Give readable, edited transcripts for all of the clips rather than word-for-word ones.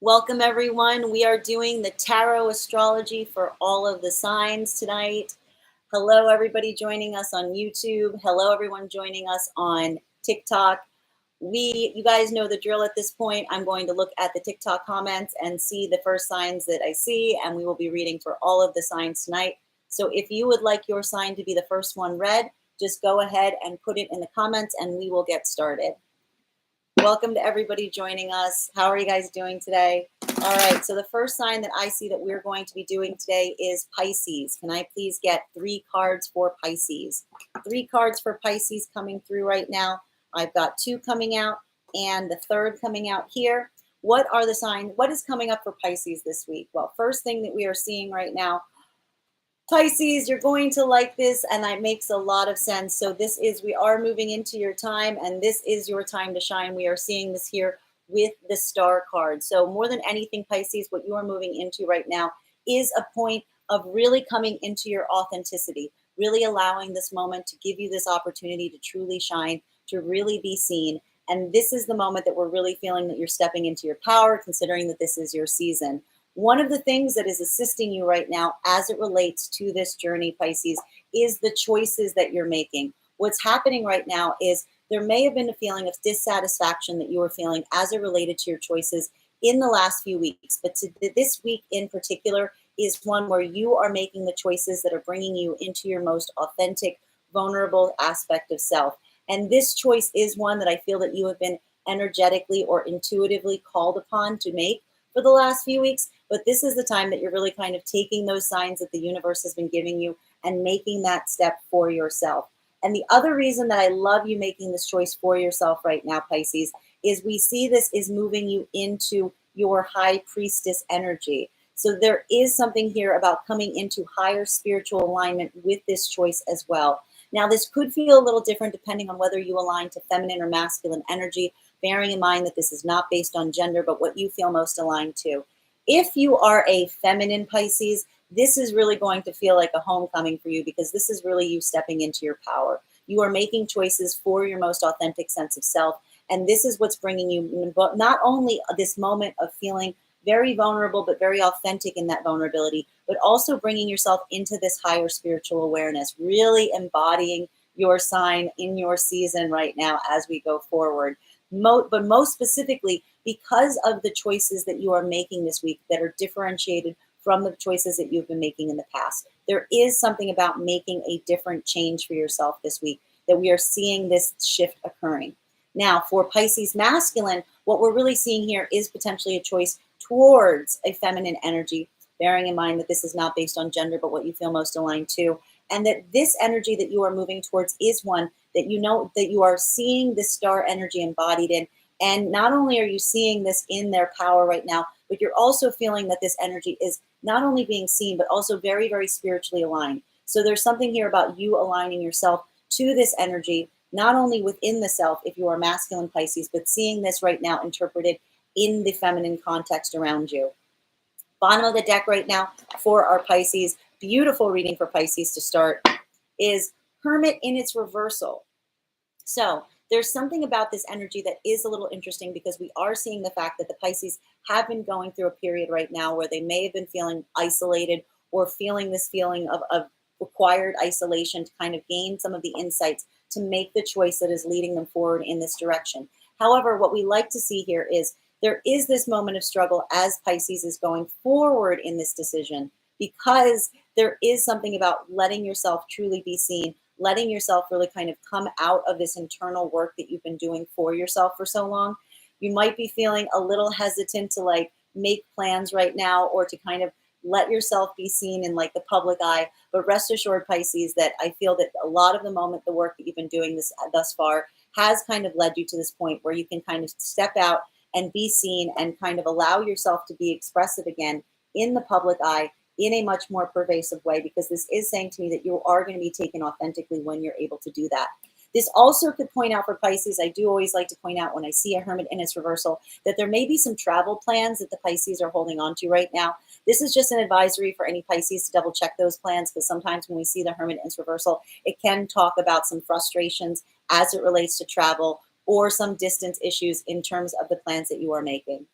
Welcome, everyone. We are doing the tarot astrology for all of the signs tonight. Hello, everybody joining us on YouTube. Hello, everyone joining us on TikTok. You guys know the drill at this point. I'm going to look at the TikTok comments and see the first signs that I see, and we will be reading for all of the signs tonight. So if you would like your sign to be the first one read, just go ahead and put it in the comments and we will get started. Welcome to everybody joining us. How are you guys doing today? All right, so the first sign that I see that we're going to be doing today is Pisces. Can I please get 3 cards for Pisces? 3 cards for Pisces coming through right now. I've got 2 coming out and the 3rd coming out here. What are the signs? What is coming up for Pisces this week? Well, first thing that we are seeing right now, Pisces, you're going to like this, and that makes a lot of sense. So we are moving into your time, and this is your time to shine. We are seeing this here with the star card. So more than anything, Pisces, what you are moving into right now is a point of really coming into your authenticity, really allowing this moment to give you this opportunity to truly shine, to really be seen. And this is the moment that we're really feeling that you're stepping into your power, considering that this is your season. One of the things that is assisting you right now as it relates to this journey, Pisces, is the choices that you're making. What's happening right now is there may have been a feeling of dissatisfaction that you were feeling as it related to your choices in the last few weeks. But this week in particular is one where you are making the choices that are bringing you into your most authentic, vulnerable aspect of self. And this choice is one that I feel that you have been energetically or intuitively called upon to make for the last few weeks. But this is the time that you're really kind of taking those signs that the universe has been giving you and making that step for yourself. And the other reason that I love you making this choice for yourself right now, Pisces, is we see this is moving you into your high priestess energy. So there is something here about coming into higher spiritual alignment with this choice as well. Now, this could feel a little different depending on whether you align to feminine or masculine energy, bearing in mind that this is not based on gender, but what you feel most aligned to. If you are a feminine Pisces, this is really going to feel like a homecoming for you, because this is really you stepping into your power. You are making choices for your most authentic sense of self. And this is what's bringing you not only this moment of feeling very vulnerable, but very authentic in that vulnerability, but also bringing yourself into this higher spiritual awareness, really embodying your sign in your season right now as we go forward. But most specifically, because of the choices that you are making this week that are differentiated from the choices that you've been making in the past. There is something about making a different change for yourself this week that we are seeing this shift occurring. Now, for Pisces masculine, what we're really seeing here is potentially a choice towards a feminine energy, bearing in mind that this is not based on gender, but what you feel most aligned to. And that this energy that you are moving towards is one that you know that you are seeing this star energy embodied in. And not only are you seeing this in their power right now, but you're also feeling that this energy is not only being seen, but also very, very spiritually aligned. So there's something here about you aligning yourself to this energy, not only within the self, if you are masculine Pisces, but seeing this right now interpreted in the feminine context around you. Bottom of the deck right now for our Pisces, beautiful reading for Pisces to start, is Hermit in its reversal. So there's something about this energy that is a little interesting, because we are seeing the fact that the Pisces have been going through a period right now where they may have been feeling isolated or feeling this feeling of required isolation to kind of gain some of the insights to make the choice that is leading them forward in this direction. However, what we like to see here is there is this moment of struggle as Pisces is going forward in this decision, because there is something about letting yourself truly be seen, letting yourself really kind of come out of this internal work that you've been doing for yourself for so long. You might be feeling a little hesitant to like make plans right now, or to kind of let yourself be seen in like the public eye. But rest assured, Pisces, that I feel that a lot of the work that you've been doing thus far has kind of led you to this point where you can kind of step out and be seen and kind of allow yourself to be expressive again in the public eye in a much more pervasive way, because this is saying to me that you are going to be taken authentically when you're able to do that. This also could point out for Pisces, I do always like to point out when I see a Hermit in its reversal, that there may be some travel plans that the Pisces are holding on to right now. This is just an advisory for any Pisces to double check those plans, because sometimes when we see the Hermit in its reversal, it can talk about some frustrations as it relates to travel or some distance issues in terms of the plans that you are making.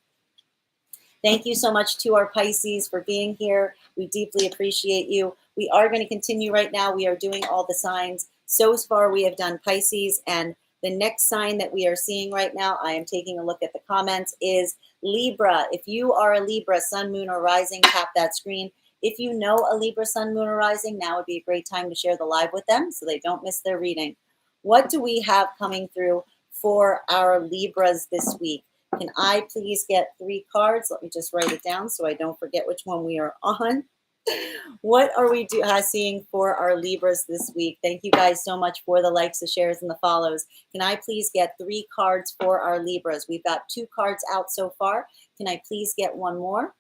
Thank you so much to our Pisces for being here. We deeply appreciate you. We are going to continue right now. We are doing all the signs. So far, we have done Pisces, and the next sign that we are seeing right now, I am taking a look at the comments, is Libra. If you are a Libra, sun, moon, or rising, tap that screen. If you know a Libra, sun, moon, or rising, now would be a great time to share the live with them so they don't miss their reading. What do we have coming through for our Libras this week? Can I please get 3 cards? Let me just write it down so I don't forget which one we are on. What are we seeing for our Libras this week? Thank you guys so much for the likes, the shares, and the follows. Can I please get 3 cards for our Libras? We've got 2 cards out so far. Can I please get 1 more?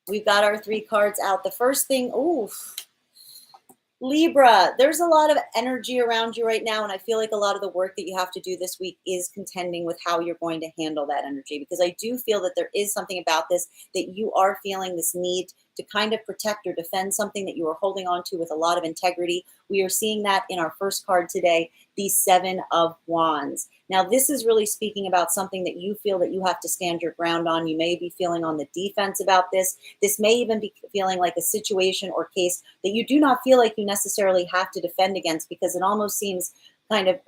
We've got our 3 cards out. The first thing, Libra, there's a lot of energy around you right now, and I feel like a lot of the work that you have to do this week is contending with how you're going to handle that energy, because I do feel that there is something about this that you are feeling this need to kind of protect or defend something that you are holding on to with a lot of integrity. We are seeing that in our first card today, the 7 of Wands. Now, this is really speaking about something that you feel that you have to stand your ground on. You may be feeling on the defense about this. This may even be feeling like a situation or case that you do not feel like you necessarily have to defend against, because it almost seems kind of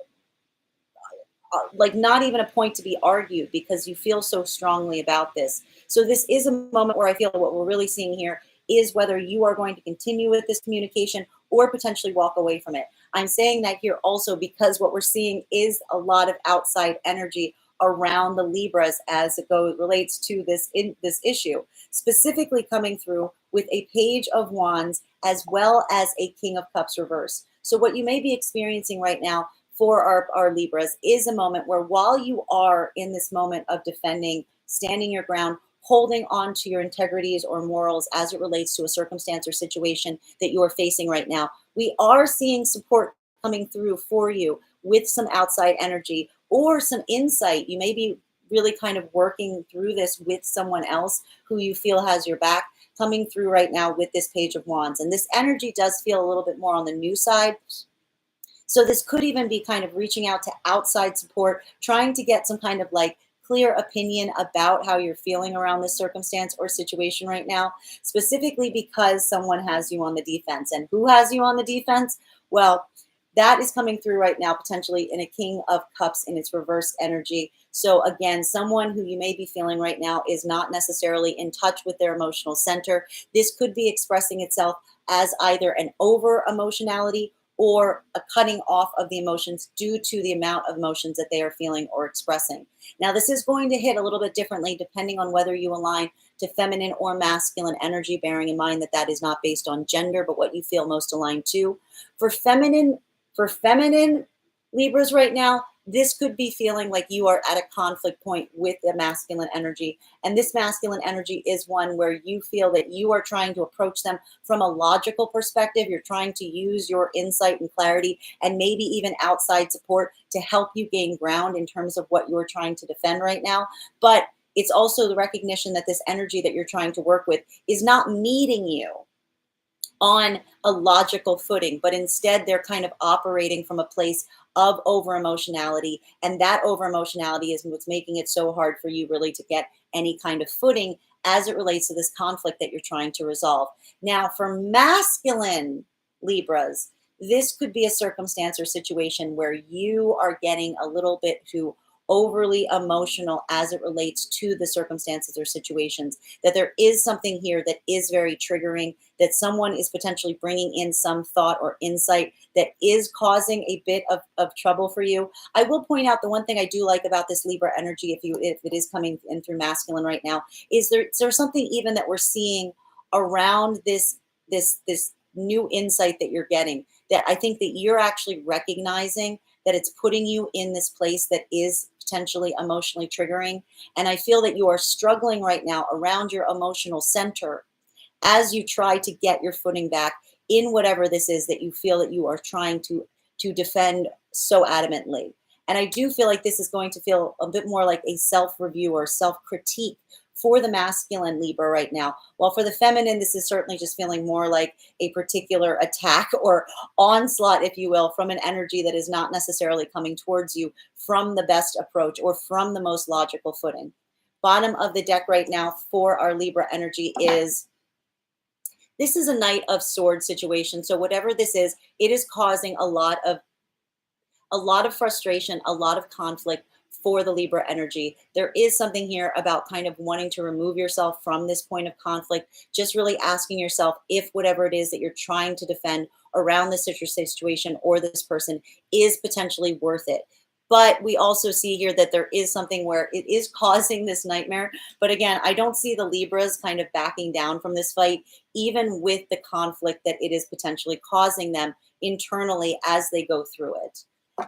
like not even a point to be argued because you feel so strongly about this. So this is a moment where I feel what we're really seeing here is whether you are going to continue with this communication or potentially walk away from it. I'm saying that here also because what we're seeing is a lot of outside energy around the Libras as it relates to this issue, specifically coming through with a Page of Wands as well as a King of Cups reverse. So what you may be experiencing right now for our Libras is a moment where, while you are in this moment of defending, standing your ground, holding on to your integrities or morals as it relates to a circumstance or situation that you are facing right now, we are seeing support coming through for you with some outside energy or some insight. You may be really kind of working through this with someone else who you feel has your back, coming through right now with this Page of Wands. And this energy does feel a little bit more on the new side. So this could even be kind of reaching out to outside support, trying to get some kind of like clear opinion about how you're feeling around this circumstance or situation right now, specifically because someone has you on the defense. And who has you on the defense? Well, that is coming through right now, potentially in a King of Cups in its reversed energy. So again, someone who you may be feeling right now is not necessarily in touch with their emotional center. This could be expressing itself as either an over emotionality or a cutting off of the emotions due to the amount of emotions that they are feeling or expressing. Now, this is going to hit a little bit differently depending on whether you align to feminine or masculine energy, bearing in mind that that is not based on gender, but what you feel most aligned to. For feminine Libras right now, this could be feeling like you are at a conflict point with the masculine energy. And this masculine energy is one where you feel that you are trying to approach them from a logical perspective. You're trying to use your insight and clarity and maybe even outside support to help you gain ground in terms of what you're trying to defend right now. But it's also the recognition that this energy that you're trying to work with is not meeting you on a logical footing, but instead they're kind of operating from a place of over emotionality, and that over emotionality is what's making it so hard for you really to get any kind of footing as it relates to this conflict that you're trying to resolve. Now, for masculine Libras, this could be a circumstance or situation where you are getting a little bit too overly emotional as it relates to the circumstances or situations, that there is something here that is very triggering, that someone is potentially bringing in some thought or insight that is causing a bit of trouble for you. I will point out the one thing I do like about this Libra energy, if it is coming in through masculine right now, is there's something even that we're seeing around this new insight that you're getting, that I think that you're actually recognizing that it's putting you in this place that is potentially emotionally triggering. And I feel that you are struggling right now around your emotional center as you try to get your footing back in whatever this is that you feel that you are trying to defend so adamantly. And I do feel like this is going to feel a bit more like a self-review or self-critique for the masculine Libra right now. While for the feminine, this is certainly just feeling more like a particular attack or onslaught, if you will, from an energy that is not necessarily coming towards you from the best approach or from the most logical footing. Bottom of the deck right now for our Libra energy is, this is a Knight of Swords situation. So whatever this is, it is causing a lot of frustration, a lot of conflict for the Libra energy. There is something here about kind of wanting to remove yourself from this point of conflict, just really asking yourself if whatever it is that you're trying to defend around this situation or this person is potentially worth it. But we also see here that there is something where it is causing this nightmare. But again, I don't see the Libras kind of backing down from this fight, even with the conflict that it is potentially causing them internally as they go through it.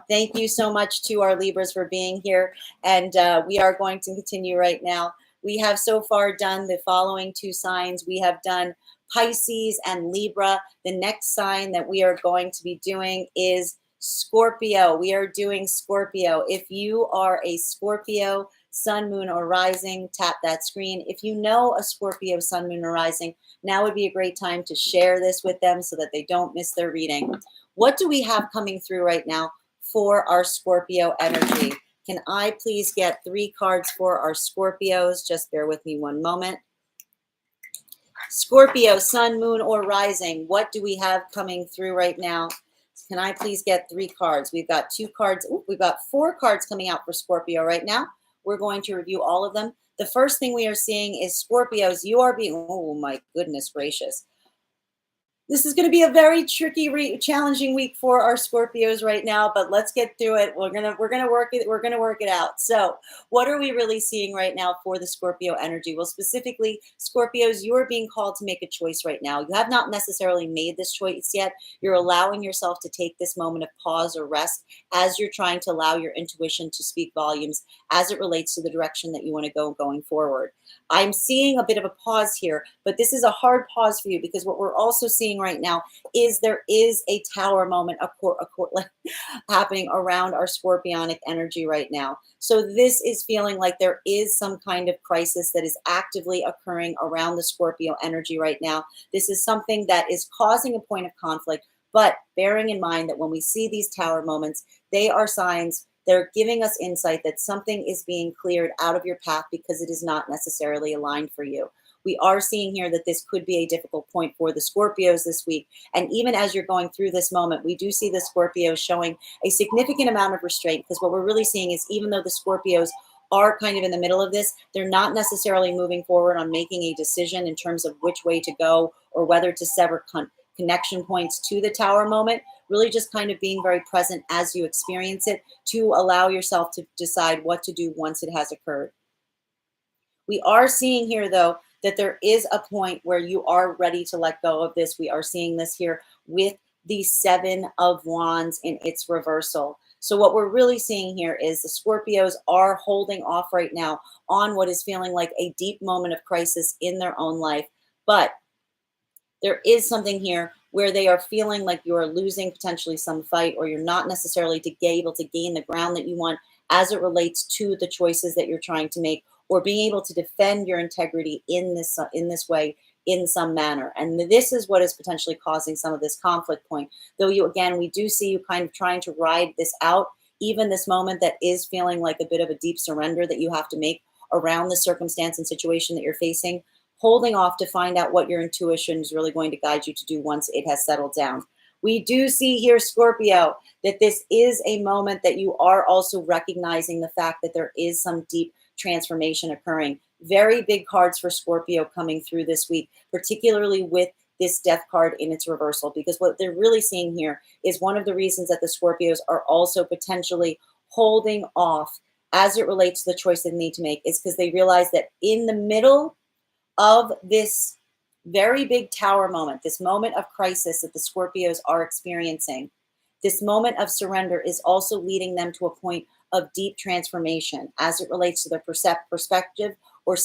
Thank you so much to our Libras for being here. And we are going to continue right now. We have so far done the following two signs. We have done Pisces and Libra. The next sign that we are going to be doing is Scorpio. We are doing Scorpio. If you are a Scorpio, sun, moon, or rising, tap that screen. If you know a Scorpio, sun, moon, or rising, now would be a great time to share this with them so that they don't miss their reading. What do we have coming through right now for our Scorpio energy? Can I please get 3 cards for our Scorpios? Just bear with me one moment. Scorpio, sun, moon, or rising, what do we have coming through right now? Can I please get 3 cards? We've got 2 cards. Ooh, we've got 4 cards coming out for Scorpio right now. We're going to review all of them. The first thing we are seeing is Scorpios. You are being, oh my goodness gracious. This is going to be a very tricky, challenging week for our Scorpios right now, but let's get through it. We're gonna work it. We're gonna work it out. So, what are we really seeing right now for the Scorpio energy? Well, specifically, Scorpios, you are being called to make a choice right now. You have not necessarily made this choice yet. You're allowing yourself to take this moment of pause or rest as you're trying to allow your intuition to speak volumes as it relates to the direction that you want to go going forward. I'm seeing a bit of a pause here, but this is a hard pause for you because what we're also seeing right now is there is a tower moment happening around our Scorpionic energy right now. So this is feeling like there is some kind of crisis that is actively occurring around the Scorpio energy right now. This is something that is causing a point of conflict, but bearing in mind that when we see these tower moments, they are signs. They're giving us insight that something is being cleared out of your path because it is not necessarily aligned for you. We are seeing here that this could be a difficult point for the Scorpios this week. And even as you're going through this moment, we do see the Scorpios showing a significant amount of restraint, because what we're really seeing is even though the Scorpios are kind of in the middle of this, they're not necessarily moving forward on making a decision in terms of which way to go or whether to sever connection points to the tower moment. Really just kind of being very present as you experience it to allow yourself to decide what to do once it has occurred. We are seeing here, though, that there is a point where you are ready to let go of this. We are seeing this here with the 7 of Wands in its reversal. So what we're really seeing here is the Scorpios are holding off right now on what is feeling like a deep moment of crisis in their own life. But there is something here where they are feeling like you're losing potentially some fight, or you're not necessarily able to gain the ground that you want as it relates to the choices that you're trying to make, or being able to defend your integrity in this way in some manner. And this is what is potentially causing some of this conflict point. Though we do see you kind of trying to ride this out, even this moment that is feeling like a bit of a deep surrender that you have to make around the circumstance and situation that you're facing, holding off to find out what your intuition is really going to guide you to do once it has settled down. We do see here, Scorpio, that this is a moment that you are also recognizing the fact that there is some deep transformation occurring. Very big cards for Scorpio coming through this week, particularly with this Death card in its reversal, because what they're really seeing here is one of the reasons that the Scorpios are also potentially holding off as it relates to the choice they need to make is because they realize that in the middle of this very big tower moment, this moment of crisis that the Scorpios are experiencing, this moment of surrender is also leading them to a point of deep transformation as it relates to their perspective or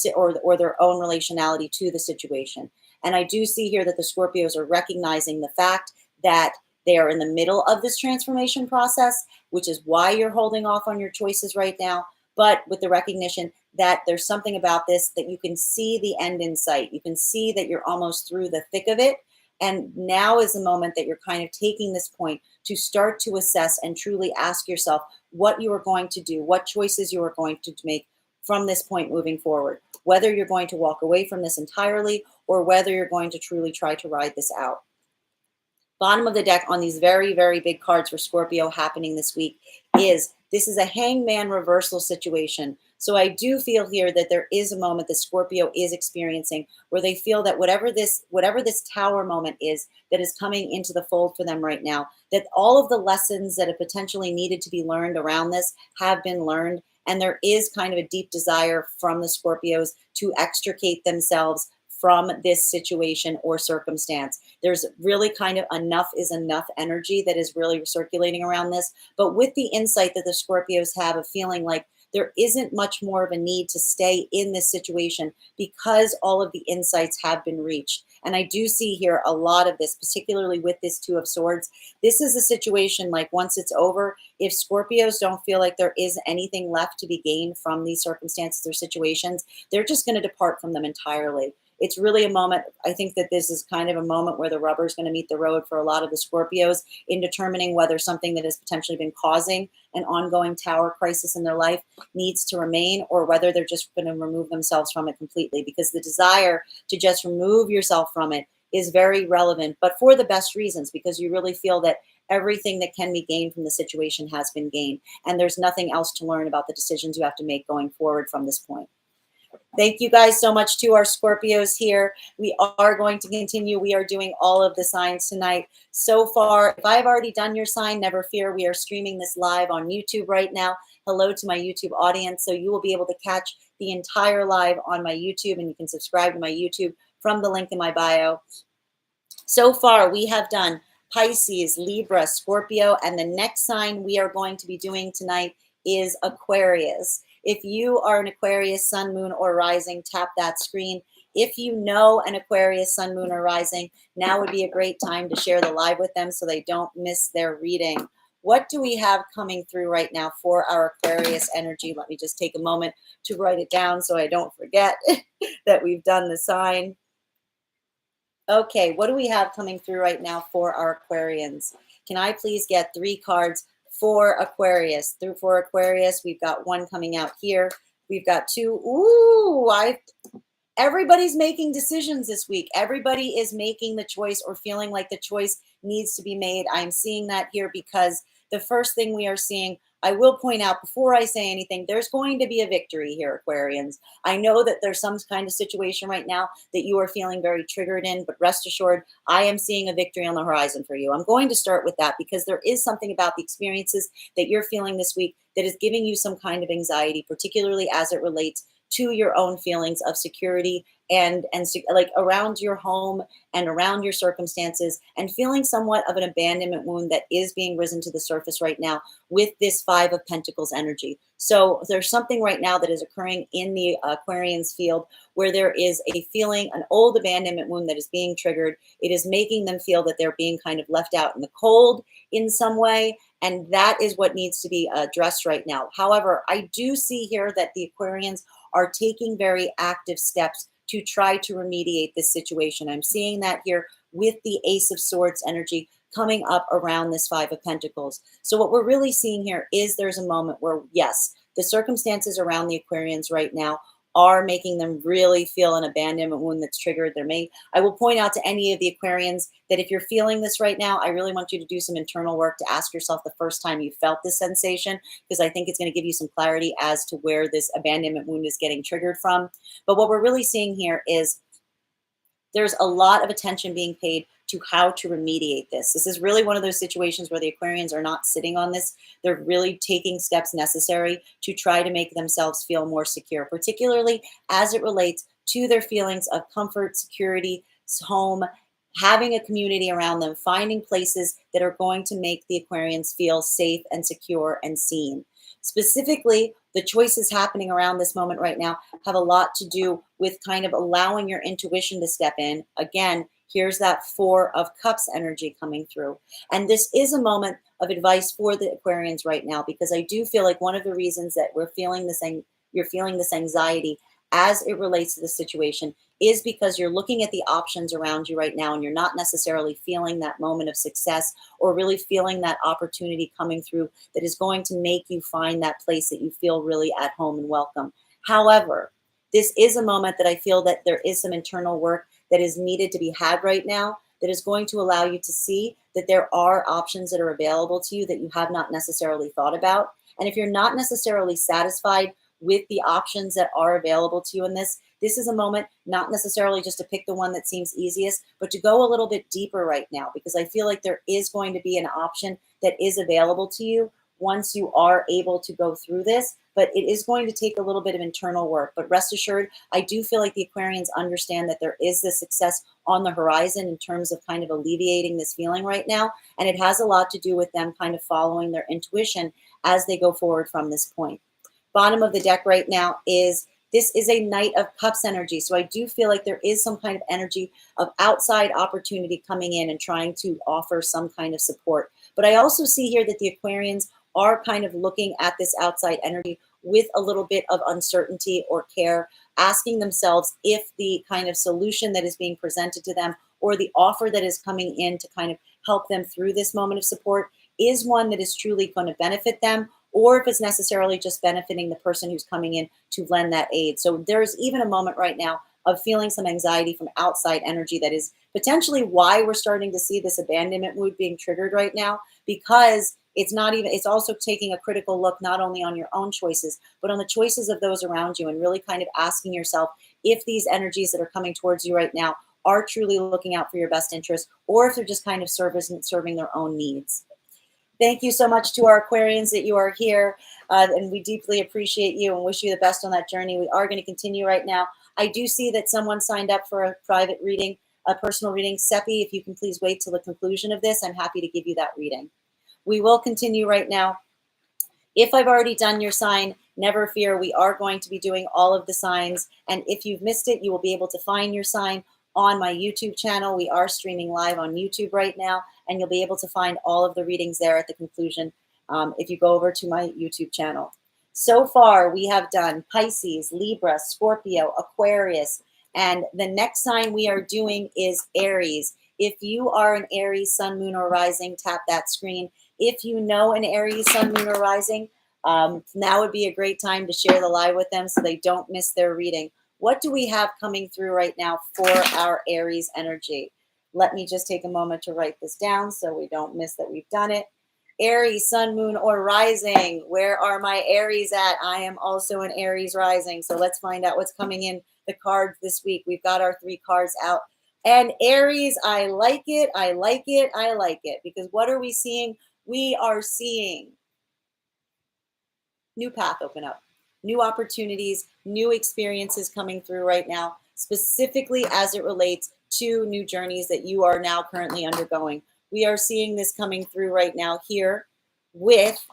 their own relationality to the situation. And I do see here that the Scorpios are recognizing the fact that they are in the middle of this transformation process, which is why you're holding off on your choices right now, but with the recognition that there's something about this that you can see the end in sight. You can see that you're almost through the thick of it. And now is the moment that you're kind of taking this point to start to assess and truly ask yourself what you are going to do, what choices you are going to make from this point moving forward, whether you're going to walk away from this entirely or whether you're going to truly try to ride this out. Bottom of the deck on these very, very big cards for Scorpio happening this week is this is a hangman reversal situation. So I do feel here that there is a moment that Scorpio is experiencing where they feel that whatever this tower moment is that is coming into the fold for them right now, that all of the lessons that have potentially needed to be learned around this have been learned. And there is kind of a deep desire from the Scorpios to extricate themselves from this situation or circumstance. There's really kind of enough is enough energy that is really circulating around this. But with the insight that the Scorpios have of feeling like there isn't much more of a need to stay in this situation because all of the insights have been reached. And I do see here a lot of this, particularly with this Two of Swords. This is a situation like once it's over, if Scorpios don't feel like there is anything left to be gained from these circumstances or situations, they're just going to depart from them entirely. It's really a moment. I think that this is kind of a moment where the rubber is going to meet the road for a lot of the Scorpios in determining whether something that has potentially been causing an ongoing tower crisis in their life needs to remain or whether they're just going to remove themselves from it completely, because the desire to just remove yourself from it is very relevant, but for the best reasons, because you really feel that everything that can be gained from the situation has been gained and there's nothing else to learn about the decisions you have to make going forward from this point. Thank you guys so much to our Scorpios here. We are going to continue. We are doing all of the signs tonight. So far, if I've already done your sign, never fear. We are streaming this live on YouTube right now. Hello to my YouTube audience. So you will be able to catch the entire live on my YouTube, and you can subscribe to my YouTube from the link in my bio. So far, we have done Pisces, Libra, Scorpio, and the next sign we are going to be doing tonight is Aquarius. If you are an Aquarius, sun, moon, or rising, tap that screen. If you know an Aquarius, sun, moon, or rising, now would be a great time to share the live with them so they don't miss their reading. What do we have coming through right now for our Aquarius energy? Let me just take a moment to write it down so I don't forget that we've done the sign. Okay, what do we have coming through right now for our Aquarians? Can I please get 3 cards for Aquarius? For Aquarius, we've got 1 coming out here. We've got 2. Ooh, everybody's making decisions this week. Everybody is making the choice or feeling like the choice needs to be made. I'm seeing that here because the first thing we are seeing, I will point out before I say anything, there's going to be a victory here, Aquarians. I know that there's some kind of situation right now that you are feeling very triggered in, but rest assured, I am seeing a victory on the horizon for you. I'm going to start with that because there is something about the experiences that you're feeling this week that is giving you some kind of anxiety, particularly as it relates to your own feelings of security and like around your home and around your circumstances, and feeling somewhat of an abandonment wound that is being risen to the surface right now with this 5 of Pentacles energy. So there's something right now that is occurring in the Aquarians field where there is a feeling, an old abandonment wound that is being triggered. It is making them feel that they're being kind of left out in the cold in some way. And that is what needs to be addressed right now. However, I do see here that the Aquarians are taking very active steps to try to remediate this situation. I'm seeing that here with the Ace of Swords energy coming up around this 5 of Pentacles. So what we're really seeing here is there's a moment where, yes, the circumstances around the Aquarians right now are making them really feel an abandonment wound that's triggered. I will point out to any of the Aquarians that if you're feeling this right now, I really want you to do some internal work to ask yourself the first time you felt this sensation, because I think it's going to give you some clarity as to where this abandonment wound is getting triggered from. But what we're really seeing here is there's a lot of attention being paid to how to remediate this. This is really one of those situations where the Aquarians are not sitting on this. They're really taking steps necessary to try to make themselves feel more secure, particularly as it relates to their feelings of comfort, security, home, having a community around them, finding places that are going to make the Aquarians feel safe and secure and seen. Specifically, the choices happening around this moment right now have a lot to do with kind of allowing your intuition to step in. Again, here's that 4 of Cups energy coming through. And this is a moment of advice for the Aquarians right now, because I do feel like one of the reasons that you're feeling this anxiety as it relates to the situation is because you're looking at the options around you right now and you're not necessarily feeling that moment of success or really feeling that opportunity coming through that is going to make you find that place that you feel really at home and welcome. However, this is a moment that I feel that there is some internal work that is needed to be had right now that is going to allow you to see that there are options that are available to you that you have not necessarily thought about. And if you're not necessarily satisfied with the options that are available to you in this is a moment not necessarily just to pick the one that seems easiest, but to go a little bit deeper right now, because I feel like there is going to be an option that is available to you once you are able to go through this. But it is going to take a little bit of internal work. But rest assured, I do feel like the Aquarians understand that there is this success on the horizon in terms of kind of alleviating this feeling right now. And it has a lot to do with them kind of following their intuition as they go forward from this point. Bottom of the deck right now is this is a Knight of Cups energy. So I do feel like there is some kind of energy of outside opportunity coming in and trying to offer some kind of support. But I also see here that the Aquarians are kind of looking at this outside energy with a little bit of uncertainty or care, asking themselves if the kind of solution that is being presented to them or the offer that is coming in to kind of help them through this moment of support is one that is truly going to benefit them, or if it's necessarily just benefiting the person who's coming in to lend that aid. So there's even a moment right now of feeling some anxiety from outside energy that is potentially why we're starting to see this abandonment mood being triggered right now, because it's also taking a critical look not only on your own choices, but on the choices of those around you, and really kind of asking yourself if these energies that are coming towards you right now are truly looking out for your best interest, or if they're just kind of serving their own needs. Thank you so much to our Aquarians that you are here, and we deeply appreciate you and wish you the best on that journey. We are going to continue right now. I do see that someone signed up for a private reading, a personal reading. Seppi, if you can please wait till the conclusion of this, I'm happy to give you that reading. We will continue right now. If I've already done your sign, never fear. We are going to be doing all of the signs. And if you've missed it, you will be able to find your sign on my YouTube channel. We are streaming live on YouTube right now, and you'll be able to find all of the readings there at the conclusion if you go over to my YouTube channel. So far, we have done Pisces, Libra, Scorpio, Aquarius, and the next sign we are doing is Aries. If you are an Aries, sun, moon, or rising, tap that screen. If you know an Aries, sun, moon, or rising, now would be a great time to share the live with them so they don't miss their reading. What do we have coming through right now for our Aries energy? Let me just take a moment to write this down so we don't miss that we've done it. Aries, sun, moon, or rising. Where are my Aries at? I am also an Aries rising. So let's find out what's coming in the cards this week. We've got our 3 cards out. And Aries, I like it. I like it. I like it. Because what are we seeing? We are seeing new path open up, new opportunities, new experiences coming through right now, specifically as it relates to new journeys that you are now currently undergoing. We are seeing this coming through right now here with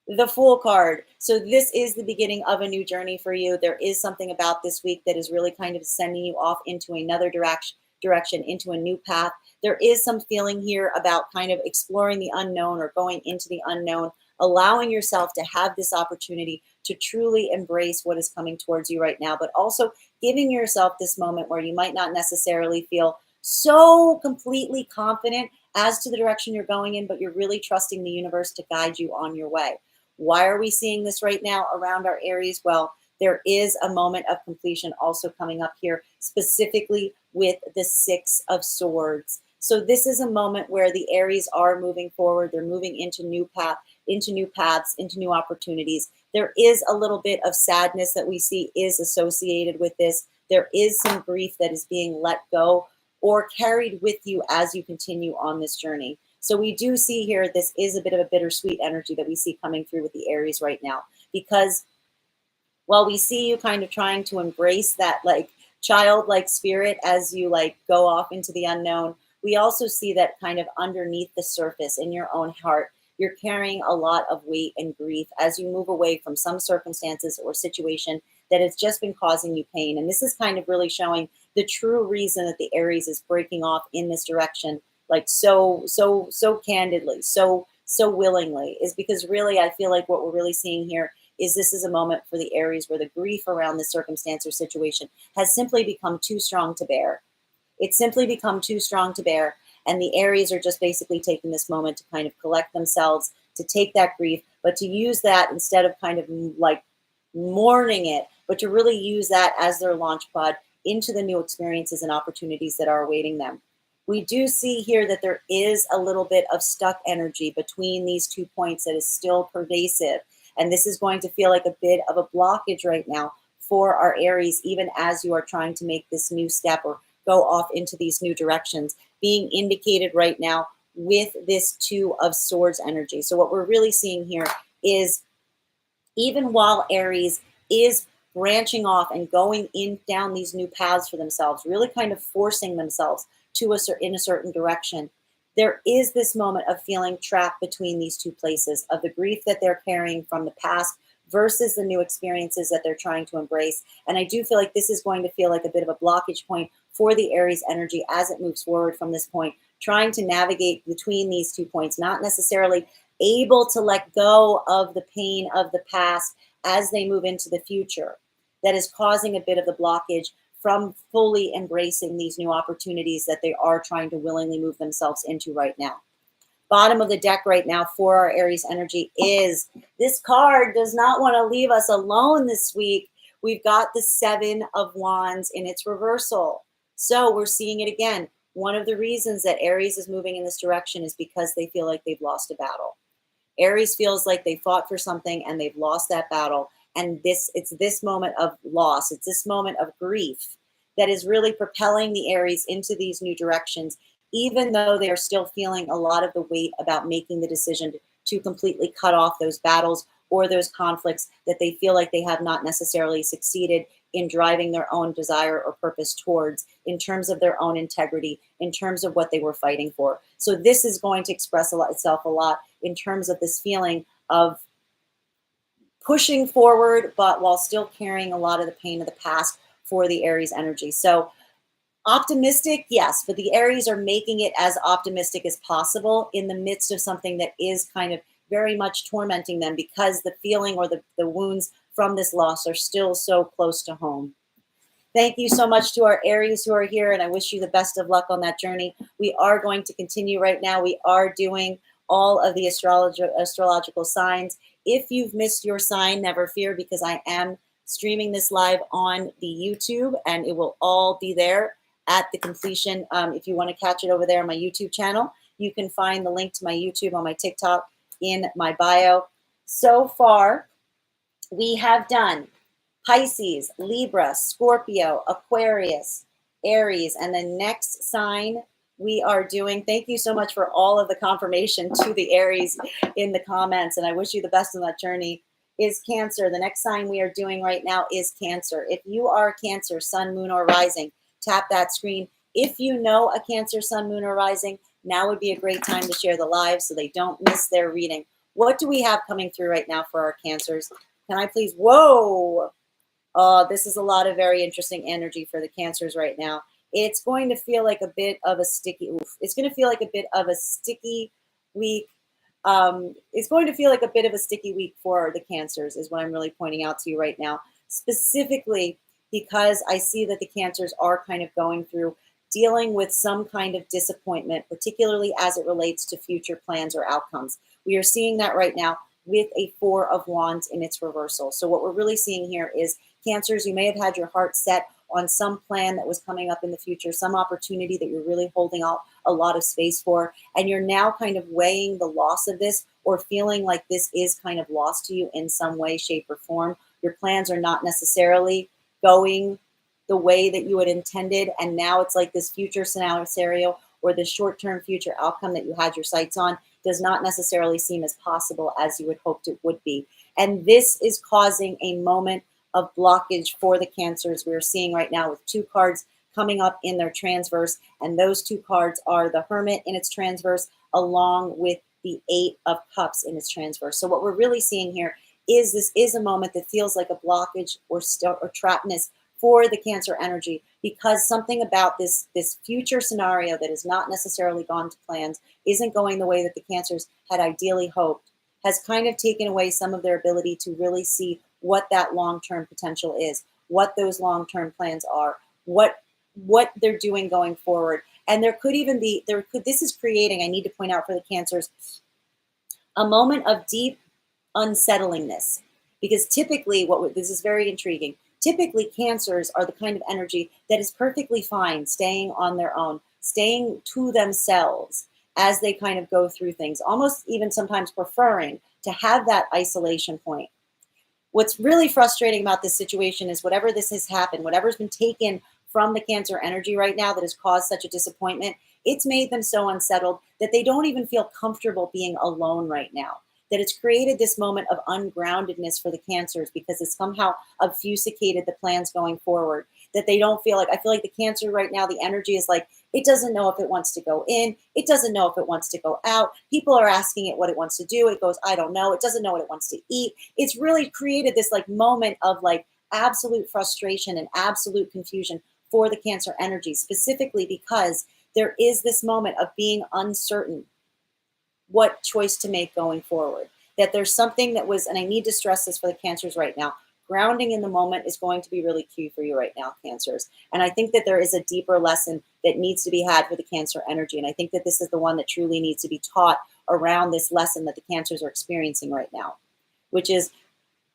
the Fool card. So this is the beginning of a new journey for you. There is something about this week that is really kind of sending you off into another direction, into a new path. There is some feeling here about kind of exploring the unknown or going into the unknown, allowing yourself to have this opportunity to truly embrace what is coming towards you right now, but also giving yourself this moment where you might not necessarily feel so completely confident as to the direction you're going in, but you're really trusting the universe to guide you on your way. Why are we seeing this right now around our Aries? Well, there is a moment of completion also coming up here, specifically with the 6 of Swords. So this is a moment where the Aries are moving forward. They're moving into new paths, into new opportunities. There is a little bit of sadness that we see is associated with this. There is some grief that is being let go or carried with you as you continue on this journey. So we do see here, this is a bit of a bittersweet energy that we see coming through with the Aries right now, because while we see you kind of trying to embrace that like childlike spirit as you like go off into the unknown, we also see that kind of underneath the surface in your own heart, you're carrying a lot of weight and grief as you move away from some circumstances or situation that has just been causing you pain. And this is kind of really showing the true reason that the Aries is breaking off in this direction, like so candidly, so willingly, is because really I feel like what we're really seeing here is this is a moment for the Aries where the grief around the circumstance or situation has simply become too strong to bear. It's simply become too strong to bear. And the Aries are just basically taking this moment to kind of collect themselves, to take that grief, but to use that instead of kind of like mourning it but to really use that as their launch pad into the new experiences and opportunities that are awaiting them. We do see here that there is a little bit of stuck energy between these 2 points that is still pervasive. And this is going to feel like a bit of a blockage right now for our Aries, even as you are trying to make this new step or go off into these new directions, being indicated right now with this 2 of Swords energy. So what we're really seeing here is, even while Aries is branching off and going in down these new paths for themselves, really kind of forcing themselves to in a certain direction, there is this moment of feeling trapped between these 2 places, of the grief that they're carrying from the past versus the new experiences that they're trying to embrace. And I do feel like this is going to feel like a bit of a blockage point for the Aries energy as it moves forward from this point, trying to navigate between these 2 points, not necessarily able to let go of the pain of the past as they move into the future. That is causing a bit of the blockage from fully embracing these new opportunities that they are trying to willingly move themselves into right now. Bottom of the deck right now for our Aries energy is, this card does not want to leave us alone this week. We've got the 7 of Wands in its reversal. So we're seeing it again. One of the reasons that Aries is moving in this direction is because they feel like they've lost a battle. Aries feels like they fought for something and they've lost that battle. And it's this moment of loss, it's this moment of grief that is really propelling the Aries into these new directions, even though they are still feeling a lot of the weight about making the decision to completely cut off those battles or those conflicts that they feel like they have not necessarily succeeded in driving their own desire or purpose towards, in terms of their own integrity, in terms of what they were fighting for. So this is going to express itself a lot in terms of this feeling of pushing forward, but while still carrying a lot of the pain of the past for the Aries energy. So optimistic, yes, but the Aries are making it as optimistic as possible in the midst of something that is kind of very much tormenting them, because the feeling or the wounds from this loss are still so close to home. Thank you so much to our Aries who are here, and I wish you the best of luck on that journey. We are going to continue right now. We are doing all of the astrological signs. If you've missed your sign, never fear, because I am streaming this live on the YouTube, and it will all be there at the completion. If you want to catch it over there on my YouTube channel, you can find the link to my YouTube on my TikTok in my bio. So far, we have done Pisces, Libra, Scorpio, Aquarius, Aries, and the next sign we are doing, thank you so much for all of the confirmation to the Aries in the comments, and I wish you the best on that journey, is Cancer. The next sign we are doing right now is Cancer. If you are a Cancer, Sun, Moon, or Rising, tap that screen. If you know a Cancer, Sun, Moon, or Rising, now would be a great time to share the live so they don't miss their reading. What do we have coming through right now for our Cancers? Can I please, whoa, this is a lot of very interesting energy for the Cancers right now. It's going to feel like a bit of a sticky, it's going to feel like a bit of a sticky week. It's going to feel like a bit of a sticky week for the Cancers, is what I'm really pointing out to you right now, specifically because I see that the Cancers are kind of going through dealing with some kind of disappointment, particularly as it relates to future plans or outcomes. We are seeing that right now with a 4 of Wands in its reversal. So what we're really seeing here is, Cancers, you may have had your heart set on some plan that was coming up in the future, some opportunity that you're really holding out a lot of space for, and you're now kind of weighing the loss of this, or feeling like this is kind of lost to you in some way, shape, or form. Your plans are not necessarily going the way that you had intended, and now it's like this future scenario or the short-term future outcome that you had your sights on does not necessarily seem as possible as you had hoped it would be. And this is causing a moment of blockage for the Cancers. We're seeing right now with 2 cards coming up in their transverse, and those 2 cards are the Hermit in its transverse along with the 8 of Cups in its transverse. So what we're really seeing here is, this is a moment that feels like a blockage or trappedness for the Cancer energy, because something about this future scenario that has not necessarily gone to plans, isn't going the way that the Cancers had ideally hoped, has kind of taken away some of their ability to really see what that long-term potential is, what those long-term plans are, what they're doing going forward. And there could even be, this is creating, I need to point out for the Cancers, a moment of deep unsettlingness. Because typically, this is very intriguing. typically Cancers are the kind of energy that is perfectly fine staying on their own, staying to themselves as they kind of go through things, almost even sometimes preferring to have that isolation point. What's really frustrating about this situation is whatever this has happened, whatever's been taken from the Cancer energy right now that has caused such a disappointment, it's made them so unsettled that they don't even feel comfortable being alone right now. That it's created this moment of ungroundedness for the Cancers because it's somehow obfuscated the plans going forward. That they don't feel like, I feel like the Cancer right now, the energy is like, it doesn't know if it wants to go in. It doesn't know if it wants to go out. People are asking it what it wants to do. It goes, I don't know. It doesn't know what it wants to eat. It's really created this like moment of like absolute frustration and absolute confusion for the Cancer energy, specifically because there is this moment of being uncertain what choice to make going forward. That there's something that was, and I need to stress this for the Cancers right now, grounding in the moment is going to be really key for you right now, Cancers. And I think that there is a deeper lesson that needs to be had for the Cancer energy. And I think that this is the one that truly needs to be taught around this lesson that the Cancers are experiencing right now, which is,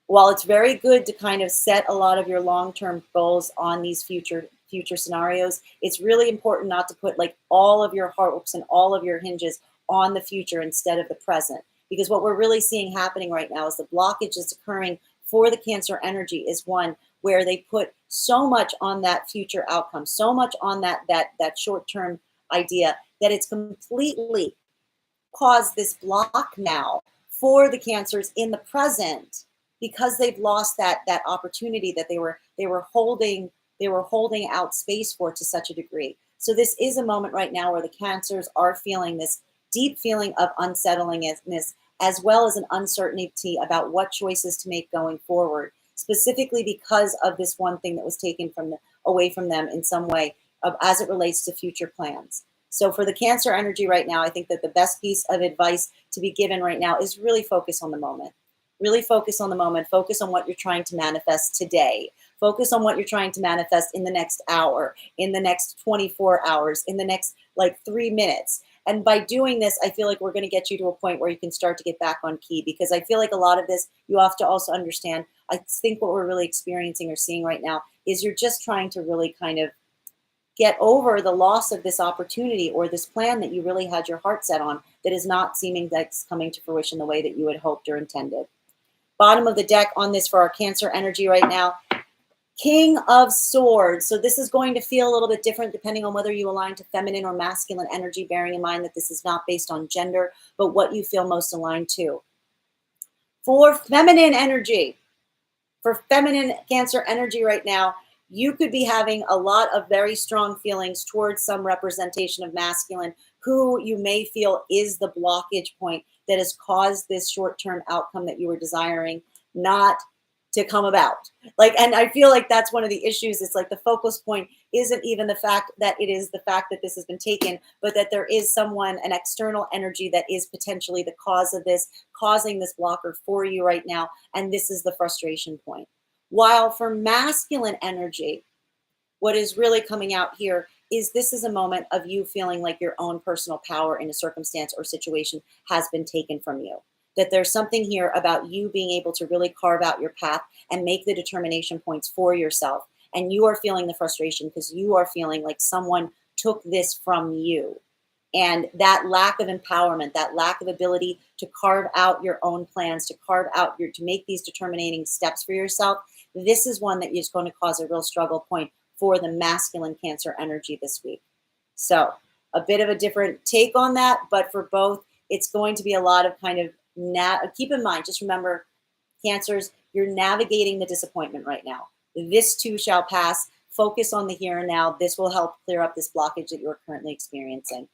while it's very good to kind of set a lot of your long-term goals on these future scenarios, it's really important not to put like all of your hopes and all of your hinges on the future instead of the present. Because what we're really seeing happening right now is the blockage that's occurring for the Cancer energy is one where they put so much on that future outcome, so much on that short-term idea that it's completely caused this block now for the Cancers in the present because they've lost that opportunity that they were holding out space for to such a degree. So this is a moment right now where the Cancers are feeling this deep feeling of unsettlingness, as well as an uncertainty about what choices to make going forward, specifically because of this one thing that was taken away from them in some way as it relates to future plans. So for the Cancer energy right now, I think that the best piece of advice to be given right now is really focus on the moment. Really focus on the moment. Focus on what you're trying to manifest today. Focus on what you're trying to manifest in the next hour, in the next 24 hours, in the next like 3 minutes. And by doing this, I feel like we're going to get you to a point where you can start to get back on key, because I feel like a lot of this, you have to also understand, I think what we're really experiencing or seeing right now is you're just trying to really kind of get over the loss of this opportunity or this plan that you really had your heart set on that is not seeming like it's coming to fruition the way that you had hoped or intended. Bottom of the deck on this for our Cancer energy right now, King of Swords. So this is going to feel a little bit different depending on whether you align to feminine or masculine energy, bearing in mind that this is not based on gender, but what you feel most aligned to. For feminine energy, for feminine Cancer energy right now, you could be having a lot of very strong feelings towards some representation of masculine who you may feel is the blockage point that has caused this short-term outcome that you were desiring not to come about. Like, and I feel like that's one of the issues. It's like the focus point isn't even the fact that it is the fact that this has been taken, but that there is someone, an external energy that is potentially the cause of this, causing this blocker for you right now. And this is the frustration point. While for masculine energy, what is really coming out here is this is a moment of you feeling like your own personal power in a circumstance or situation has been taken from you. That there's something here about you being able to really carve out your path and make the determination points for yourself. And you are feeling the frustration because you are feeling like someone took this from you. And that lack of empowerment, that lack of ability to carve out your own plans, to carve out to make these determining steps for yourself, this is one that is going to cause a real struggle point for the masculine Cancer energy this week. So a bit of a different take on that, but for both, it's going to be a lot of kind of keep in mind, just remember, Cancers, you're navigating the disappointment right now. This too shall pass. Focus on the here and now. This will help clear up this blockage that you're currently experiencing.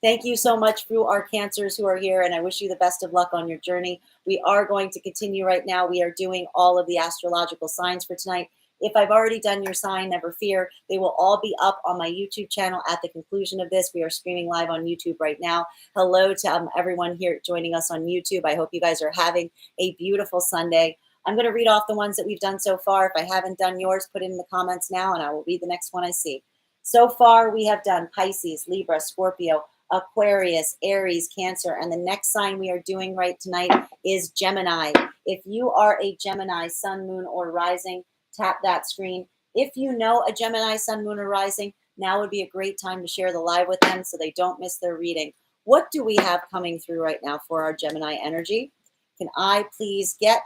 Thank you so much for our Cancers who are here, and I wish you the best of luck on your journey. We are going to continue right now. We are doing all of the astrological signs for tonight. If I've already done your sign, never fear. They will all be up on my YouTube channel at the conclusion of this. We are streaming live on YouTube right now. Hello to everyone here joining us on YouTube. I hope you guys are having a beautiful Sunday. I'm going to read off the ones that we've done so far. If I haven't done yours, put it in the comments now, and I will read the next one I see. So far, we have done Pisces, Libra, Scorpio, Aquarius, Aries, Cancer, and the next sign we are doing right tonight is Gemini. If you are a Gemini, sun, moon, or rising, tap that screen. If you know a Gemini sun, moon, or rising, now would be a great time to share the live with them so they don't miss their reading. What do we have coming through right now for our Gemini energy? Can I please get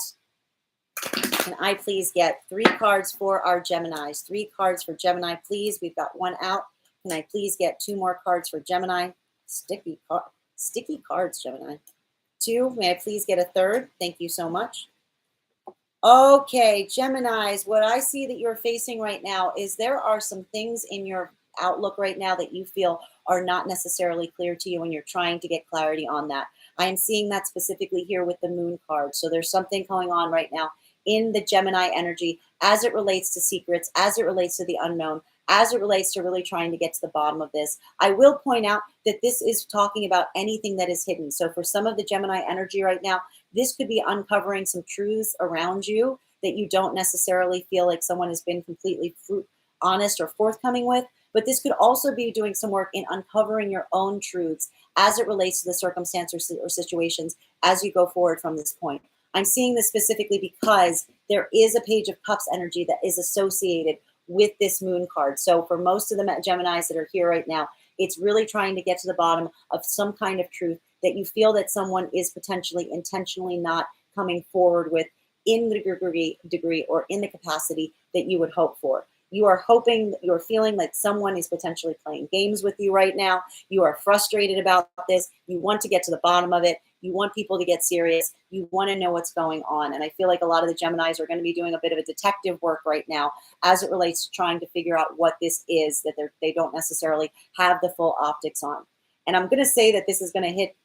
3 cards for our Geminis? 3 cards for Gemini, please. We've got 1 out. Can I please get 2 more cards for Gemini? Sticky cards, Gemini. 2. May I please get a 3rd? Thank you so much. Okay, Geminis, what I see that you're facing right now is there are some things in your outlook right now that you feel are not necessarily clear to you, and you're trying to get clarity on that. I am seeing that specifically here with the moon card. So there's something going on right now in the Gemini energy as it relates to secrets, as it relates to the unknown, as it relates to really trying to get to the bottom of this. I will point out that this is talking about anything that is hidden. So for some of the Gemini energy right now, this could be uncovering some truths around you that you don't necessarily feel like someone has been completely honest or forthcoming with. But this could also be doing some work in uncovering your own truths as it relates to the circumstances or situations as you go forward from this point. I'm seeing this specifically because there is a Page of Cups energy that is associated with this moon card. So for most of the Geminis that are here right now, it's really trying to get to the bottom of some kind of truth that you feel that someone is potentially intentionally not coming forward with in the degree or in the capacity that you would hope for. You are hoping, you're feeling like someone is potentially playing games with you right now. You are frustrated about this. You want to get to the bottom of it. You want people to get serious. You want to know what's going on. And I feel like a lot of the Geminis are going to be doing a bit of a detective work right now as it relates to trying to figure out what this is that they don't necessarily have the full optics on. And I'm going to say that this is going to hit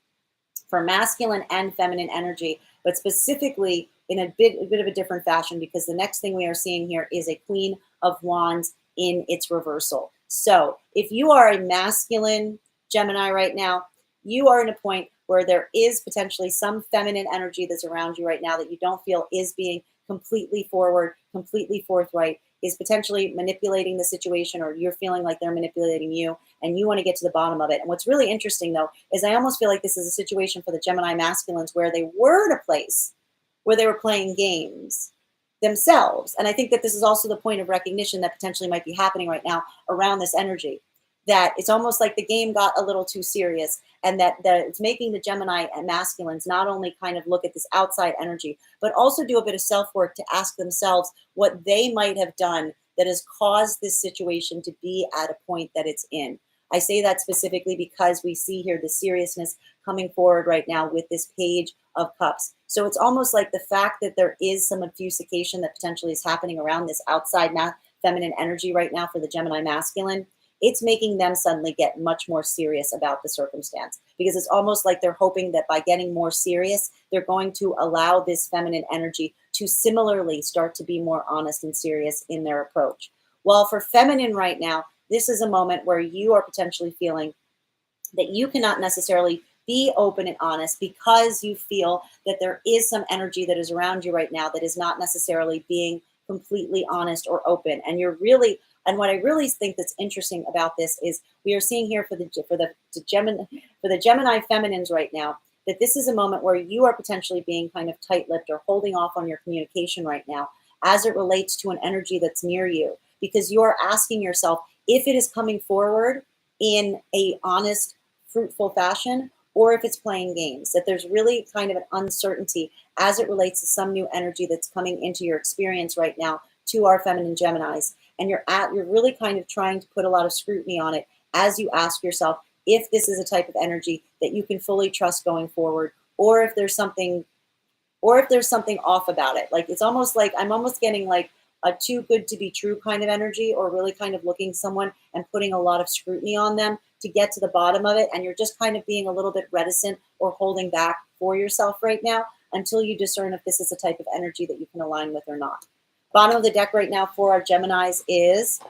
for masculine and feminine energy, but specifically in a bit of a different fashion, because the next thing we are seeing here is a Queen of Wands in its reversal. So if you are a masculine Gemini right now, you are in a point where there is potentially some feminine energy that's around you right now that you don't feel is being completely forward, completely forthright, is potentially manipulating the situation, or you're feeling like they're manipulating you and you want to get to the bottom of it. And what's really interesting though, is I almost feel like this is a situation for the Gemini masculines where they were at a place where they were playing games themselves. And I think that this is also the point of recognition that potentially might be happening right now around this energy, that it's almost like the game got a little too serious, and that it's making the Gemini and masculines not only kind of look at this outside energy, but also do a bit of self-work to ask themselves what they might have done that has caused this situation to be at a point that it's in. I say that specifically because we see here the seriousness coming forward right now with this Page of Cups. So it's almost like the fact that there is some obfuscation that potentially is happening around this outside feminine energy right now for the Gemini masculine. It's making them suddenly get much more serious about the circumstance, because it's almost like they're hoping that by getting more serious, they're going to allow this feminine energy to similarly start to be more honest and serious in their approach. While for feminine right now, this is a moment where you are potentially feeling that you cannot necessarily be open and honest because you feel that there is some energy that is around you right now that is not necessarily being completely honest or open. And you're really, and what I really think that's interesting about this is we are seeing here for the Gemini feminines right now, that this is a moment where you are potentially being kind of tight-lipped or holding off on your communication right now as it relates to an energy that's near you, because you are asking yourself if it is coming forward in a honest, fruitful fashion, or if it's playing games, that there's really kind of an uncertainty as it relates to some new energy that's coming into your experience right now to our feminine Geminis. And you're really kind of trying to put a lot of scrutiny on it as you ask yourself if this is a type of energy that you can fully trust going forward, or if there's something off about it. Like, it's almost like I'm almost getting like a too good to be true kind of energy, or really kind of looking someone and putting a lot of scrutiny on them to get to the bottom of it. And you're just kind of being a little bit reticent or holding back for yourself right now until you discern if this is a type of energy that you can align with or not. Bottom of the deck right now for our Geminis is,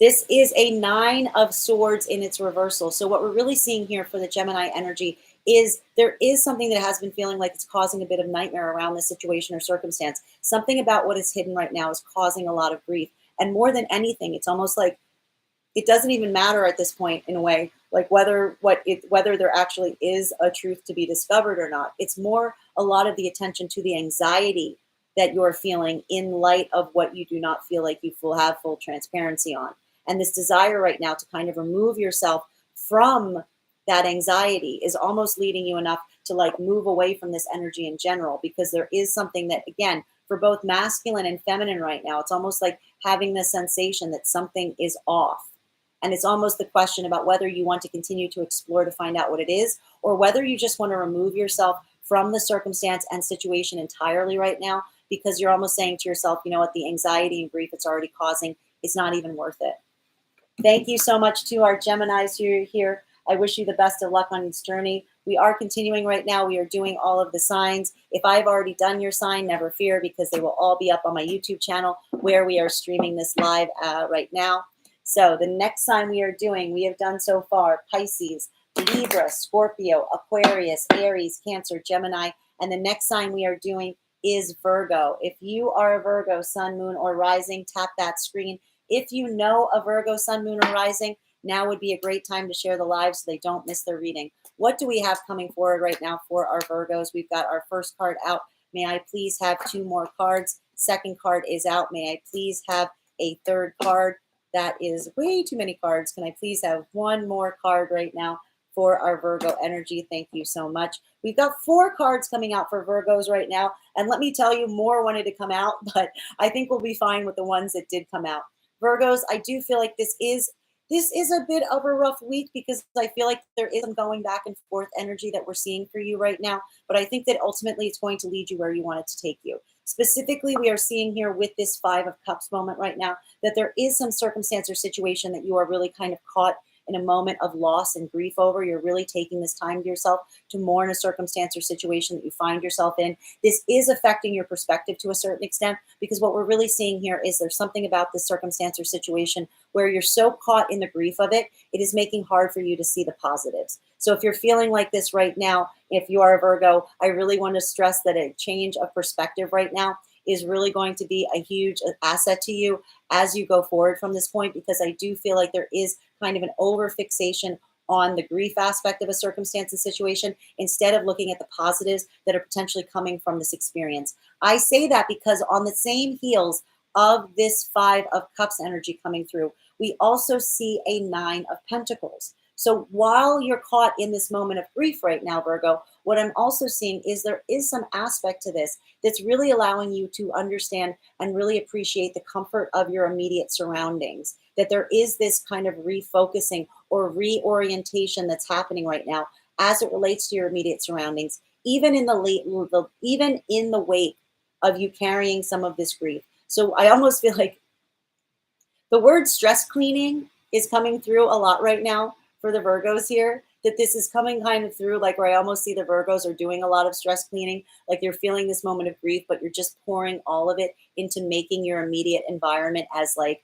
this is a 9 of Swords in its reversal. So what we're really seeing here for the Gemini energy is there is something that has been feeling like it's causing a bit of nightmare around this situation or circumstance. Something about what is hidden right now is causing a lot of grief. And more than anything, it's almost like it doesn't even matter at this point, in a way, like whether there actually is a truth to be discovered or not. It's more a lot of the attention to the anxiety that you're feeling in light of what you do not feel like you have full transparency on. And this desire right now to kind of remove yourself from that anxiety is almost leading you enough to like move away from this energy in general, because there is something that, again, for both masculine and feminine right now, it's almost like having the sensation that something is off. And it's almost the question about whether you want to continue to explore to find out what it is, or whether you just want to remove yourself from the circumstance and situation entirely right now, because you're almost saying to yourself, you know what, the anxiety and grief it's already causing, it's not even worth it. Thank you so much to our Geminis who are here. I wish you the best of luck on this journey. We are continuing right now. We are doing all of the signs. If I've already done your sign, never fear, because they will all be up on my YouTube channel where we are streaming this live right now. So the next sign we are doing, we have done so far, Pisces, Libra, Scorpio, Aquarius, Aries, Cancer, Gemini. And the next sign we are doing is Virgo. If you are a Virgo, sun, moon, or rising, tap that screen. If you know a Virgo, sun, moon, or rising, now would be a great time to share the live so they don't miss their reading. What do we have coming forward right now for our Virgos? We've got our first card out. May I please have 2 more cards? Second card is out. May I please have a third card? That is way too many cards. Can I please have 1 more card right now for our Virgo energy? Thank you so much. We've got 4 cards coming out for Virgos right now. And let me tell you, more wanted to come out, but I think we'll be fine with the ones that did come out. Virgos, I do feel like this is a bit of a rough week, because I feel like there is some going back and forth energy that we're seeing for you right now. But I think that ultimately it's going to lead you where you want it to take you. Specifically, we are seeing here with this 5 of Cups moment right now that there is some circumstance or situation that you are really kind of caught in a moment of loss and grief over. You're really taking this time to yourself to mourn a circumstance or situation that you find yourself in. This is affecting your perspective to a certain extent, because what we're really seeing here is there's something about this circumstance or situation where you're so caught in the grief of it, it is making hard for you to see the positives. So if you're feeling like this right now, if you are a Virgo, I really want to stress that a change of perspective right now is really going to be a huge asset to you as you go forward from this point, because I do feel like there is kind of an over fixation on the grief aspect of a circumstance and situation instead of looking at the positives that are potentially coming from this experience. I say that because on the same heels of this 5 of Cups energy coming through, we also see a 9 of Pentacles. So while you're caught in this moment of grief right now, Virgo, what I'm also seeing is there is some aspect to this that's really allowing you to understand and really appreciate the comfort of your immediate surroundings. That there is this kind of refocusing or reorientation that's happening right now as it relates to your immediate surroundings, even in the wake of you carrying some of this grief. So I almost feel like the word stress cleaning is coming through a lot right now for the Virgos here, that this is coming kind of through like where I almost see the Virgos are doing a lot of stress cleaning, like you're feeling this moment of grief, but you're just pouring all of it into making your immediate environment as like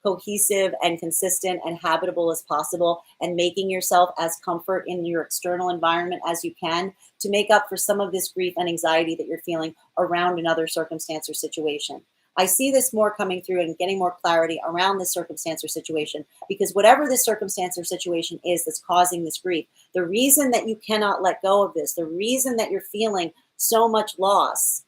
cohesive and consistent and habitable as possible, and making yourself as comfort in your external environment as you can to make up for some of this grief and anxiety that you're feeling around another circumstance or situation. I see this more coming through and getting more clarity around this circumstance or situation, because whatever this circumstance or situation is that's causing this grief, the reason that you cannot let go of this, the reason that you're feeling so much loss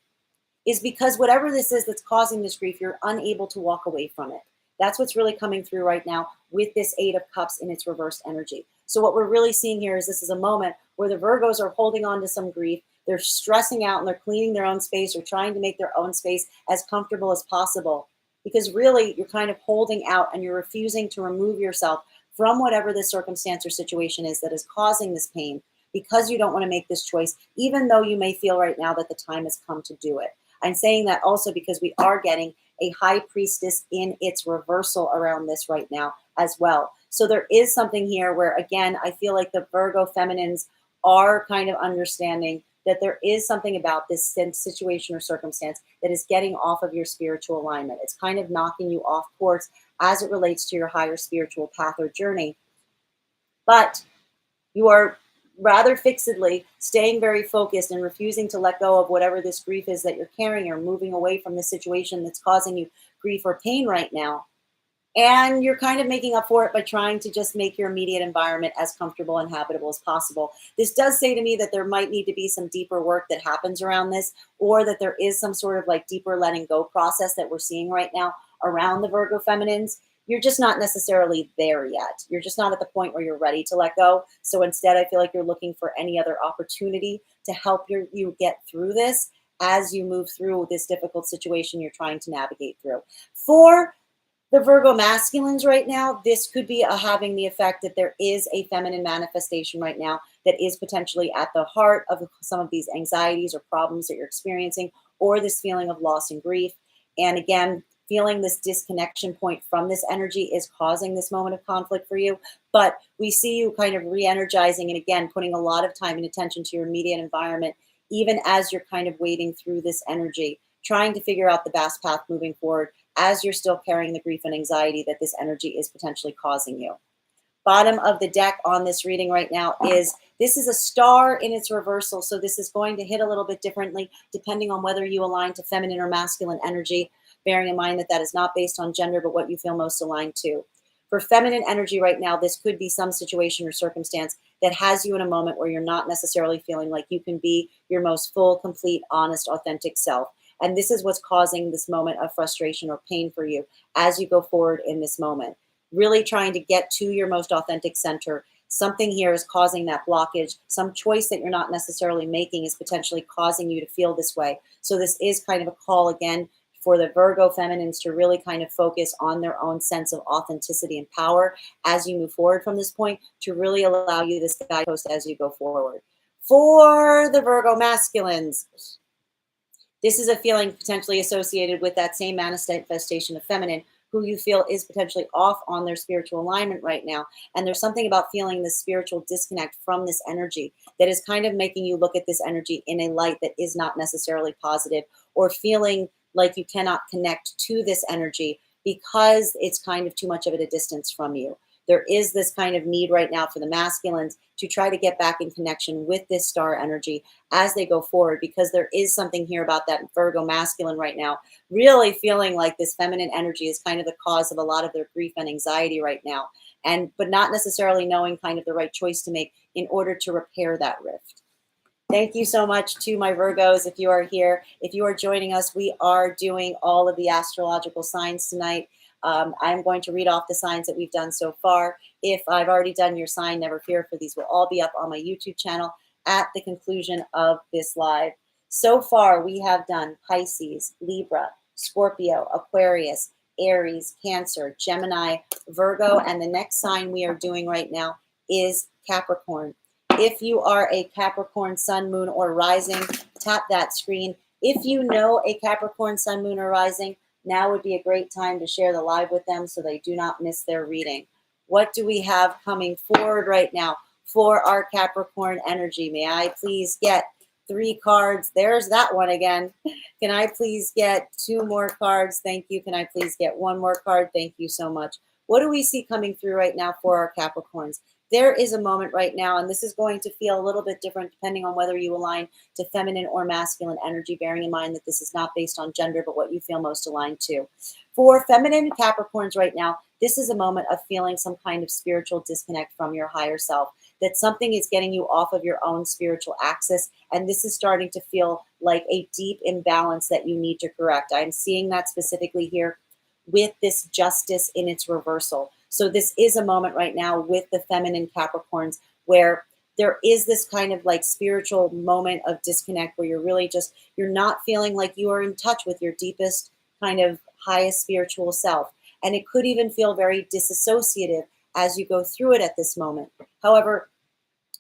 is because whatever this is that's causing this grief, you're unable to walk away from it. That's what's really coming through right now with this 8 of Cups in its reversed energy. So what we're really seeing here is this is a moment where the Virgos are holding on to some grief. They're stressing out and they're cleaning their own space or trying to make their own space as comfortable as possible, because really you're kind of holding out and you're refusing to remove yourself from whatever this circumstance or situation is that is causing this pain, because you don't want to make this choice, even though you may feel right now that the time has come to do it. I'm saying that also because we are getting a High Priestess in its reversal around this right now as well. So there is something here where, again, I feel like the Virgo feminines are kind of understanding that there is something about this situation or circumstance that is getting off of your spiritual alignment. It's kind of knocking you off course as it relates to your higher spiritual path or journey. But you are rather fixedly staying very focused and refusing to let go of whatever this grief is that you're carrying, or moving away from the situation that's causing you grief or pain right now, And you're kind of making up for it by trying to just make your immediate environment as comfortable and habitable as possible. This does say to me that there might need to be some deeper work that happens around this, or that there is some sort of like deeper letting go process that we're seeing right now around the Virgo feminines. You're just not necessarily there yet. You're just not at the point where you're ready to let go. So instead, I feel like you're looking for any other opportunity to help you get through this as you move through this difficult situation you're trying to navigate through. For the Virgo masculines right now, this could be having the effect that there is a feminine manifestation right now that is potentially at the heart of some of these anxieties or problems that you're experiencing, or this feeling of loss and grief. And again, feeling this disconnection point from this energy is causing this moment of conflict for you. But we see you kind of re-energizing and again, putting a lot of time and attention to your immediate environment, even as you're kind of wading through this energy, trying to figure out the best path moving forward as you're still carrying the grief and anxiety that this energy is potentially causing you. Bottom of the deck on this reading right now is, this is a star in its reversal. So this is going to hit a little bit differently depending on whether you align to feminine or masculine energy, bearing in mind that that is not based on gender, but what you feel most aligned to. For feminine energy right now, this could be some situation or circumstance that has you in a moment where you're not necessarily feeling like you can be your most full, complete, honest, authentic self. And this is what's causing this moment of frustration or pain for you as you go forward in this moment. Really trying to get to your most authentic center. Something here is causing that blockage. Some choice that you're not necessarily making is potentially causing you to feel this way. So this is kind of a call again for the Virgo feminines to really kind of focus on their own sense of authenticity and power as you move forward from this point, to really allow you this guidepost as you go forward. For the Virgo masculines, this is a feeling potentially associated with that same manifestation of feminine, who you feel is potentially off on their spiritual alignment right now. And there's something about feeling this spiritual disconnect from this energy that is kind of making you look at this energy in a light that is not necessarily positive, or feeling like you cannot connect to this energy because it's kind of too much of at a distance from you. There is this kind of need right now for the masculines to try to get back in connection with this star energy as they go forward, because there is something here about that Virgo masculine right now, really feeling like this feminine energy is kind of the cause of a lot of their grief and anxiety right now, but not necessarily knowing kind of the right choice to make in order to repair that rift. Thank you so much to my Virgos. If you are here, if you are joining us, we are doing all of the astrological signs tonight. I'm going to read off the signs that we've done so far. If I've already done your sign, never fear, for these will all be up on my YouTube channel at the conclusion of this live. So far, we have done Pisces, Libra, Scorpio, Aquarius, Aries, Cancer, Gemini, Virgo, and the next sign we are doing right now is Capricorn. If you are a Capricorn sun, moon, or rising, tap that screen. If you know a Capricorn sun, moon, or rising, now would be a great time to share the live with them so they do not miss their reading. What do we have coming forward right now for our Capricorn energy? May I please get 3 cards? There's that one again. Can I please get 2 more cards? Thank you. Can I please get 1 more card? Thank you so much. What do we see coming through right now for our Capricorns? There is a moment right now, and this is going to feel a little bit different depending on whether you align to feminine or masculine energy, bearing in mind that this is not based on gender, but what you feel most aligned to. For feminine Capricorns right now, this is a moment of feeling some kind of spiritual disconnect from your higher self, that something is getting you off of your own spiritual axis, and this is starting to feel like a deep imbalance that you need to correct. I'm seeing that specifically here with this justice in its reversal. So this is a moment right now with the feminine Capricorns where there is this kind of like spiritual moment of disconnect where you're really just, you're not feeling like you are in touch with your deepest kind of highest spiritual self. And it could even feel very disassociative as you go through it at this moment. However,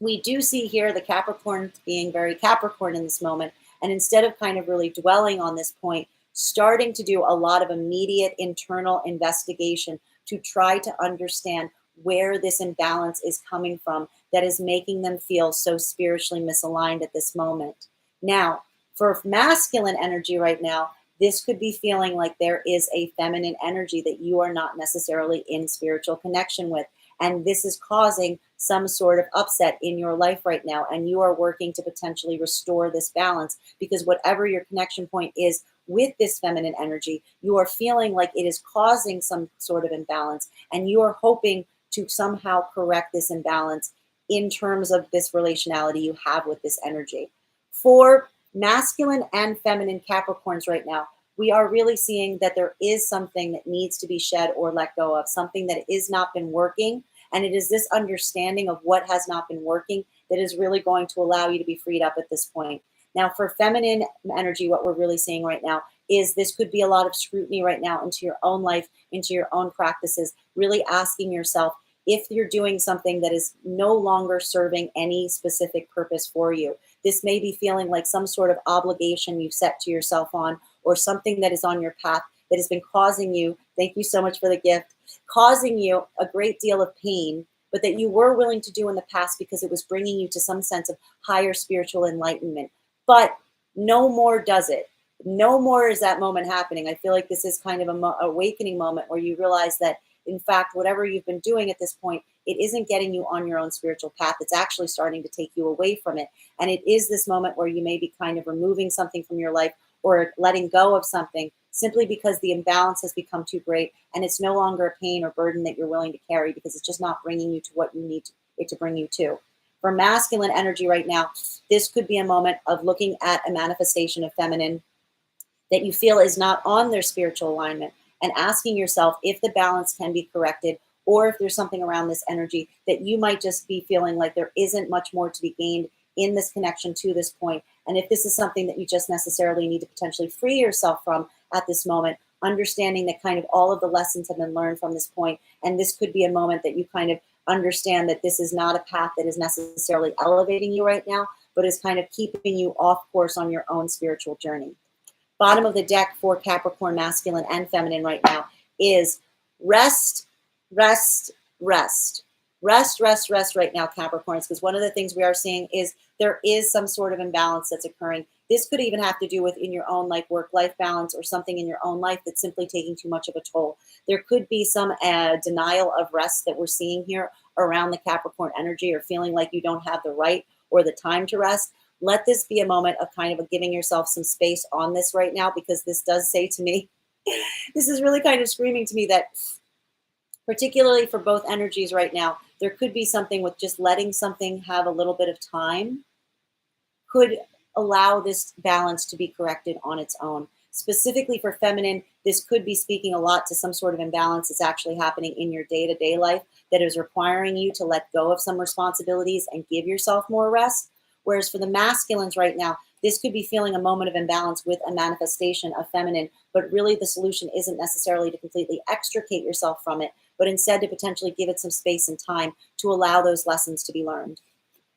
we do see here the Capricorn being very Capricorn in this moment. And instead of kind of really dwelling on this point, starting to do a lot of immediate internal investigation to try to understand where this imbalance is coming from that is making them feel so spiritually misaligned at this moment. Now, for masculine energy right now, this could be feeling like there is a feminine energy that you are not necessarily in spiritual connection with. And this is causing some sort of upset in your life right now. And you are working to potentially restore this balance, because whatever your connection point is with this feminine energy. You are feeling like it is causing some sort of imbalance, and you are hoping to somehow correct this imbalance in terms of this relationality you have with this energy. For masculine and feminine Capricorns right now, we are really seeing that there is something that needs to be shed or let go of, something that has not been working. And it is this understanding of what has not been working that is really going to allow you to be freed up at this point. Now, for feminine energy, what we're really seeing right now is this could be a lot of scrutiny right now into your own life, into your own practices, really asking yourself if you're doing something that is no longer serving any specific purpose for you. This may be feeling like some sort of obligation you've set to yourself on, or something that is on your path that has been causing you, thank you so much for the gift, causing you a great deal of pain, but that you were willing to do in the past because it was bringing you to some sense of higher spiritual enlightenment. But no more does it. No more is that moment happening. I feel like this is kind of an awakening moment where you realize that, in fact, whatever you've been doing at this point, it isn't getting you on your own spiritual path. It's actually starting to take you away from it. And it is this moment where you may be kind of removing something from your life or letting go of something simply because the imbalance has become too great, and it's no longer a pain or burden that you're willing to carry because it's just not bringing you to what you need it to bring you to. For masculine energy right now, this could be a moment of looking at a manifestation of feminine that you feel is not on their spiritual alignment, and asking yourself if the balance can be corrected, or if there's something around this energy that you might just be feeling like there isn't much more to be gained in this connection to this point. And if this is something that you just necessarily need to potentially free yourself from at this moment, understanding that kind of all of the lessons have been learned from this point. And this could be a moment that you kind of understand that this is not a path that is necessarily elevating you right now, but is kind of keeping you off course on your own spiritual journey. Bottom of the deck for Capricorn, masculine and feminine right now is rest, rest, rest. Rest, rest, rest right now, Capricorns, because one of the things we are seeing is there is some sort of imbalance that's occurring. This could even have to do with in your own like work-life balance, or something in your own life that's simply taking too much of a toll. There could be some denial of rest that we're seeing here around the Capricorn energy, or feeling like you don't have the right or the time to rest. Let this be a moment of kind of giving yourself some space on this right now, because this does say to me, this is really kind of screaming to me that particularly for both energies right now, there could be something with just letting something have a little bit of time could allow this balance to be corrected on its own. Specifically for feminine, this could be speaking a lot to some sort of imbalance that's actually happening in your day-to-day life that is requiring you to let go of some responsibilities and give yourself more rest. Whereas for the masculines right now, this could be feeling a moment of imbalance with a manifestation of feminine, but really the solution isn't necessarily to completely extricate yourself from it, but instead to potentially give it some space and time to allow those lessons to be learned.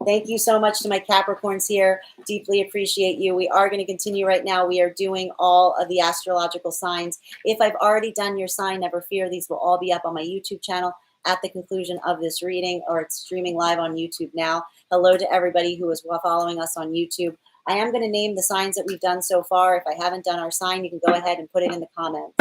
Thank you so much to my Capricorns here. Deeply appreciate you. We are going to continue right now. We are doing all of the astrological signs. If I've already done your sign, never fear. These will all be up on my YouTube channel at the conclusion of this reading, or it's streaming live on YouTube now. Hello to everybody who is following us on YouTube. I am going to name the signs that we've done so far. If I haven't done our sign, you can go ahead and put it in the comments.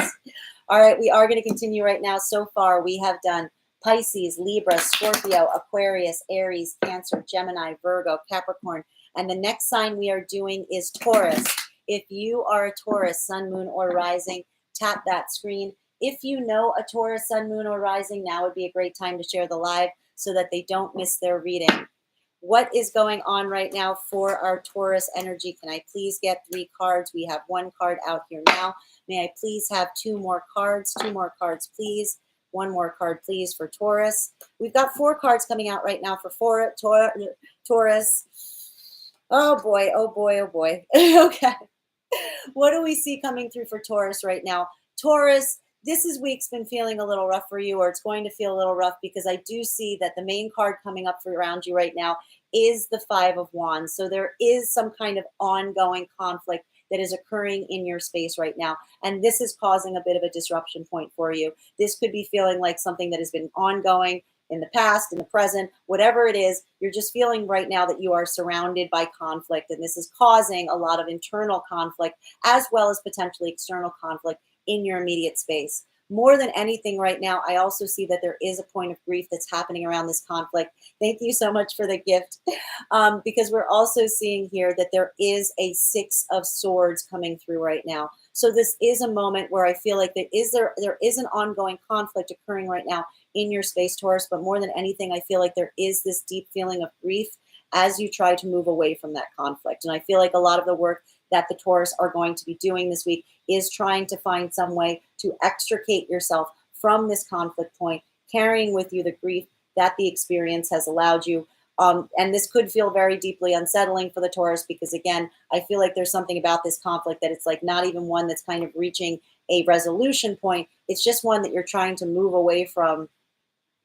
All right, we are going to continue right now. So far, we have done Pisces, Libra, Scorpio, Aquarius, Aries, Cancer, Gemini, Virgo, Capricorn. And the next sign we are doing is Taurus. If you are a Taurus, sun, moon, or rising, tap that screen. If you know a Taurus, sun, moon, or rising, now would be a great time to share the live so that they don't miss their reading. What is going on right now for our Taurus energy? Can I please get 3 cards? We have 1 card out here now. May I please have 2 more cards? 2 more cards, please. 1 more card, please, for Taurus. We've got 4 cards coming out right now for Taurus. Oh, boy. Oh, boy. Oh, boy. Okay. What do we see coming through for Taurus right now? Taurus, this week's been feeling a little rough for you, or it's going to feel a little rough, because I do see that the main card coming up for around you right now is the 5 of Wands. So there is some kind of ongoing conflict that is occurring in your space right now. And this is causing a bit of a disruption point for you. This could be feeling like something that has been ongoing in the past, in the present, whatever it is. You're just feeling right now that you are surrounded by conflict. And this is causing a lot of internal conflict as well as potentially external conflict in your immediate space. more than anything right now, I also see that there is a point of grief that's happening around this conflict. Thank you so much for the gift. Because we're also seeing here that there is a Six of Swords coming through right now. So this is a moment where I feel like there is an ongoing conflict occurring right now in your space, Taurus, but more than anything, I feel like there is this deep feeling of grief as you try to move away from that conflict. And I feel like a lot of the work that the Taurus are going to be doing this week is trying to find some way to extricate yourself from this conflict point, carrying with you the grief that the experience has allowed you. And this could feel very deeply unsettling for the Taurus because, again, I feel like there's something about this conflict that it's like not even one that's kind of reaching a resolution point. It's just one that you're trying to move away from,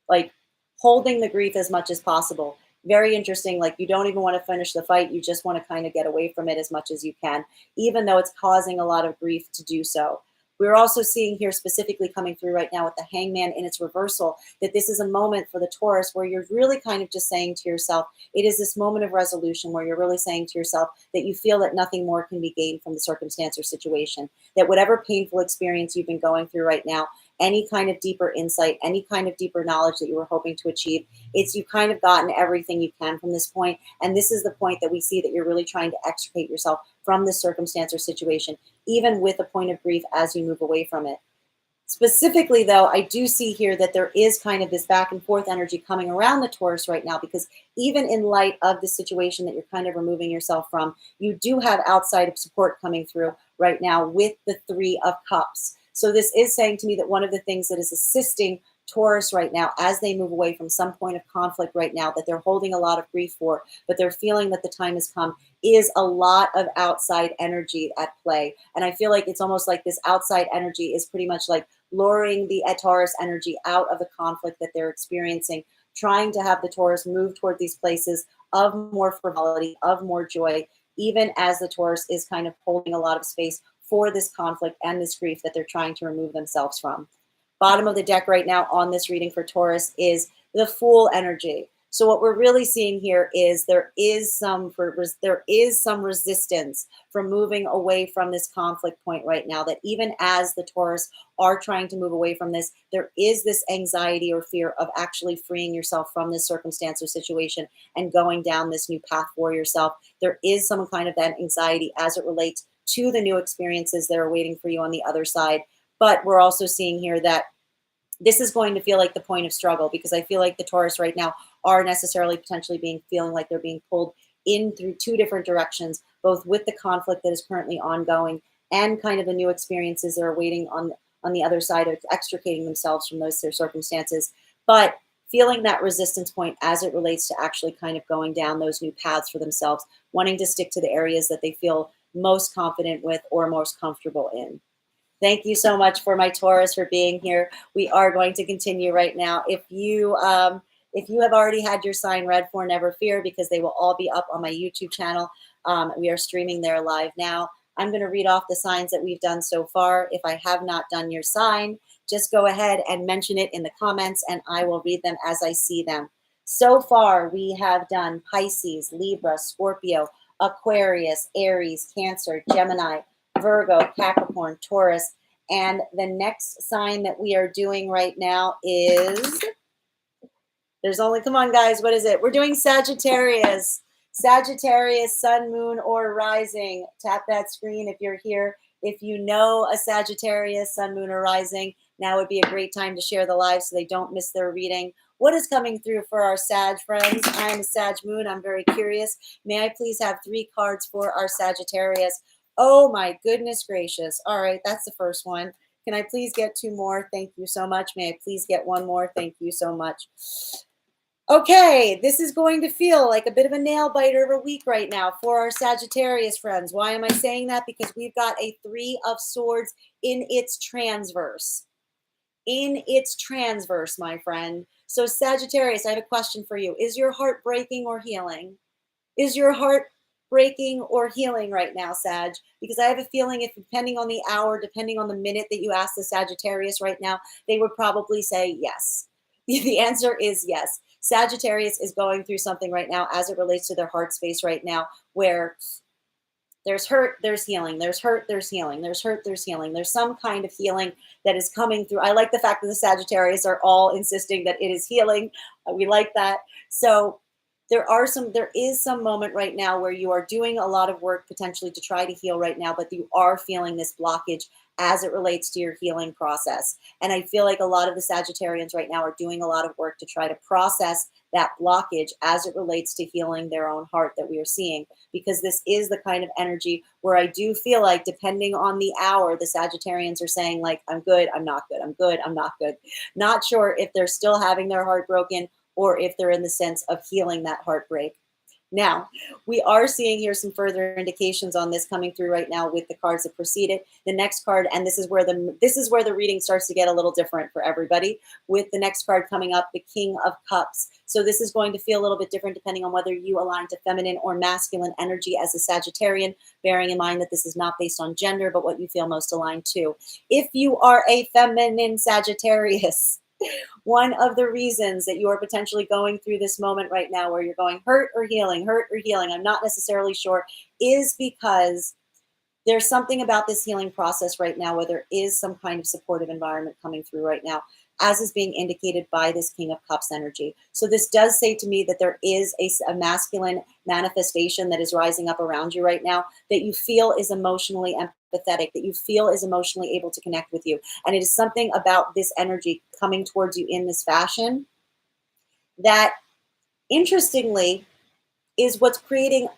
like holding the grief as much as possible. Very interesting. Like you don't even want to finish the fight. You just want to kind of get away from it as much as you can, even though it's causing a lot of grief to do so. We're also seeing here specifically coming through right now with the Hangman in its reversal, that this is a moment for the Taurus where you're really kind of just saying to yourself, it is this moment of resolution where you're really saying to yourself that you feel that nothing more can be gained from the circumstance or situation, that whatever painful experience you've been going through right now, any kind of deeper insight, any kind of deeper knowledge that you were hoping to achieve, it's you kind of gotten everything you can from this point. And this is the point that we see that you're really trying to extricate yourself from this circumstance or situation, even with a point of grief as you move away from it. Specifically, though, I do see here that there is kind of this back and forth energy coming around the Taurus right now, because even in light of the situation that you're kind of removing yourself from, you do have outside support coming through right now with the Three of Cups. So this is saying to me that one of the things that is assisting Taurus right now as they move away from some point of conflict right now that they're holding a lot of grief for, but they're feeling that the time has come, is a lot of outside energy at play. And I feel like it's almost like this outside energy is pretty much like luring the Taurus energy out of the conflict that they're experiencing, trying to have the Taurus move toward these places of more frivolity, of more joy, even as the Taurus is kind of holding a lot of space for this conflict and this grief that they're trying to remove themselves from. Bottom of the deck right now on this reading for Taurus is the Fool energy. So what we're really seeing here is there is some resistance from moving away from this conflict point right now, that even as the Taurus are trying to move away from this, there is this anxiety or fear of actually freeing yourself from this circumstance or situation and going down this new path for yourself. There is some kind of that anxiety as it relates to the new experiences that are waiting for you on the other side. But we're also seeing here that this is going to feel like the point of struggle, because I feel like the Taurus right now are necessarily potentially feeling like they're being pulled in through two different directions, both with the conflict that is currently ongoing and kind of the new experiences that are waiting on the other side of extricating themselves from those circumstances. But feeling that resistance point as it relates to actually kind of going down those new paths for themselves, wanting to stick to the areas that they feel most confident with or most comfortable in. Thank you so much for my Taurus for being here. We are going to continue right now. If you have already had your sign read for, never fear, because they will all be up on my YouTube channel. We are streaming there live now. I'm going to read off the signs that we've done so far. If I have not done your sign, just go ahead and mention it in the comments, and I will read them as I see them. So far, we have done Pisces, Libra, Scorpio, Aquarius, Aries, Cancer, Gemini, Virgo, Capricorn, Taurus, and the next sign that we are doing right now is, come on guys, what is it? We're doing Sagittarius. Sagittarius, sun, moon, or rising. Tap that screen if you're here. If you know a Sagittarius, sun, moon, or rising, now would be a great time to share the live so they don't miss their reading. What is coming through for our Sag friends? I am a Sag moon. I'm very curious. May I please have 3 cards for our Sagittarius? Oh my goodness gracious. All right, that's the first one. Can I please get 2 more? Thank you so much. May I please get 1 more? Thank you so much. Okay, this is going to feel like a bit of a nail biter of a week right now for our Sagittarius friends. Why am I saying that? Because we've got a 3 of Swords in its transverse. In its transverse, my friend. So Sagittarius, I have a question for you. Is your heart breaking or healing? Is your heart breaking or healing right now, Sag? Because I have a feeling if depending on the hour, depending on the minute that you ask the Sagittarius right now, they would probably say yes. The answer is yes. Sagittarius is going through something right now as it relates to their heart space right now, where There's hurt, there's healing. There's hurt, there's healing. There's hurt, there's healing. There's some kind of healing that is coming through. I like the fact that the Sagittarius are all insisting that it is healing. We like that. So there is some moment right now where you are doing a lot of work potentially to try to heal right now, but you are feeling this blockage as it relates to your healing process. And I feel like a lot of the Sagittarians right now are doing a lot of work to try to process that blockage as it relates to healing their own heart that we are seeing, because this is the kind of energy where I do feel like, depending on the hour, the Sagittarians are saying, like, I'm good, I'm not good, I'm good, I'm not good. Not sure if they're still having their heart broken or if they're in the sense of healing that heartbreak. Now, we are seeing here some further indications on this coming through right now with the cards that preceded. The next card, and this is where the reading starts to get a little different for everybody, with the next card coming up, the King of Cups. So this is going to feel a little bit different depending on whether you align to feminine or masculine energy as a Sagittarian, bearing in mind that this is not based on gender, but what you feel most aligned to. If you are a feminine Sagittarius, one of the reasons that you are potentially going through this moment right now where you're going hurt or healing, I'm not necessarily sure, is because there's something about this healing process right now where there is some kind of supportive environment coming through right now, as is being indicated by this King of Cups energy. So this does say to me that there is a masculine manifestation that is rising up around you right now that you feel is emotionally empathetic, that you feel is emotionally able to connect with you. And it is something about this energy coming towards you in this fashion that, interestingly, is what's creating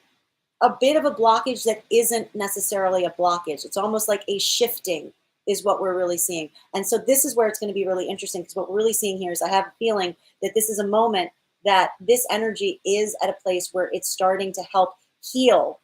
a bit of a blockage that isn't necessarily a blockage. It's almost like a shifting is what we're really seeing. And so this is where it's going to be really interesting, because what we're really seeing here is, I have a feeling that this is a moment that this energy is at a place where it's starting to help heal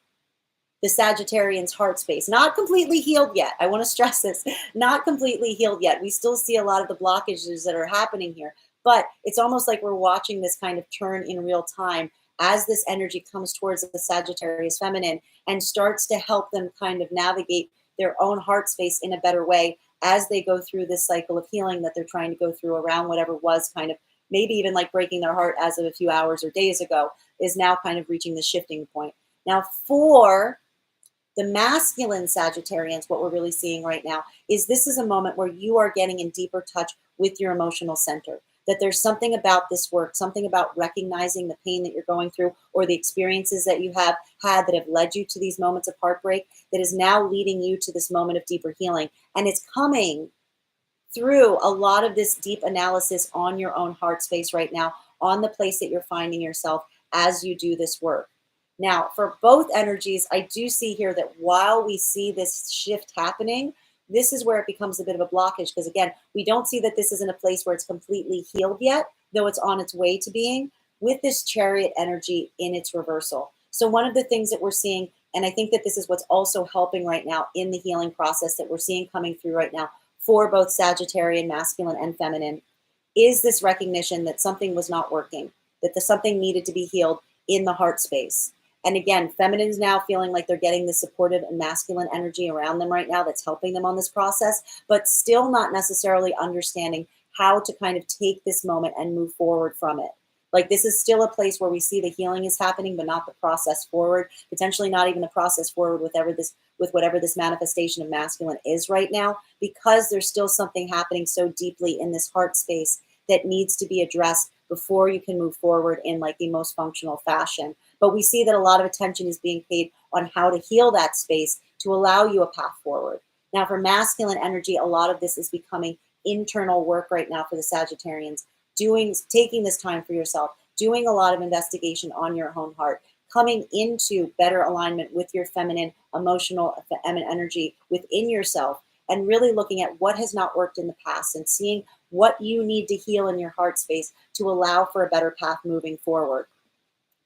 the Sagittarian's heart space. Not completely healed yet. I want to stress this. Not completely healed yet. We still see a lot of the blockages that are happening here, but it's almost like we're watching this kind of turn in real time as this energy comes towards the Sagittarius feminine and starts to help them kind of navigate their own heart space in a better way as they go through this cycle of healing that they're trying to go through around whatever was kind of maybe even like breaking their heart as of a few hours or days ago, is now kind of reaching the shifting point. Now, for the masculine Sagittarians, what we're really seeing right now is this is a moment where you are getting in deeper touch with your emotional center. That there's something about this work, something about recognizing the pain that you're going through or the experiences that you have had that have led you to these moments of heartbreak that is now leading you to this moment of deeper healing. And it's coming through a lot of this deep analysis on your own heart space right now, on the place that you're finding yourself as you do this work. Now, for both energies, I do see here that while we see this shift happening, this is where it becomes a bit of a blockage, because again, we don't see that this is in a place where it's completely healed yet, though it's on its way to being, with this Chariot energy in its reversal. So one of the things that we're seeing, and I think that this is what's also helping right now in the healing process that we're seeing coming through right now for both Sagittarian, masculine and feminine, is this recognition that something was not working, that something needed to be healed in the heart space. And again, feminine is now feeling like they're getting the supportive and masculine energy around them right now that's helping them on this process, but still not necessarily understanding how to kind of take this moment and move forward from it. Like, this is still a place where we see the healing is happening, but not the process forward, potentially not even the process forward with whatever this manifestation of masculine is right now, because there's still something happening so deeply in this heart space that needs to be addressed before you can move forward in like the most functional fashion. But we see that a lot of attention is being paid on how to heal that space to allow you a path forward. Now, for masculine energy, a lot of this is becoming internal work right now for the Sagittarians, taking this time for yourself, doing a lot of investigation on your own heart, coming into better alignment with your feminine, emotional energy within yourself, and really looking at what has not worked in the past and seeing what you need to heal in your heart space to allow for a better path moving forward.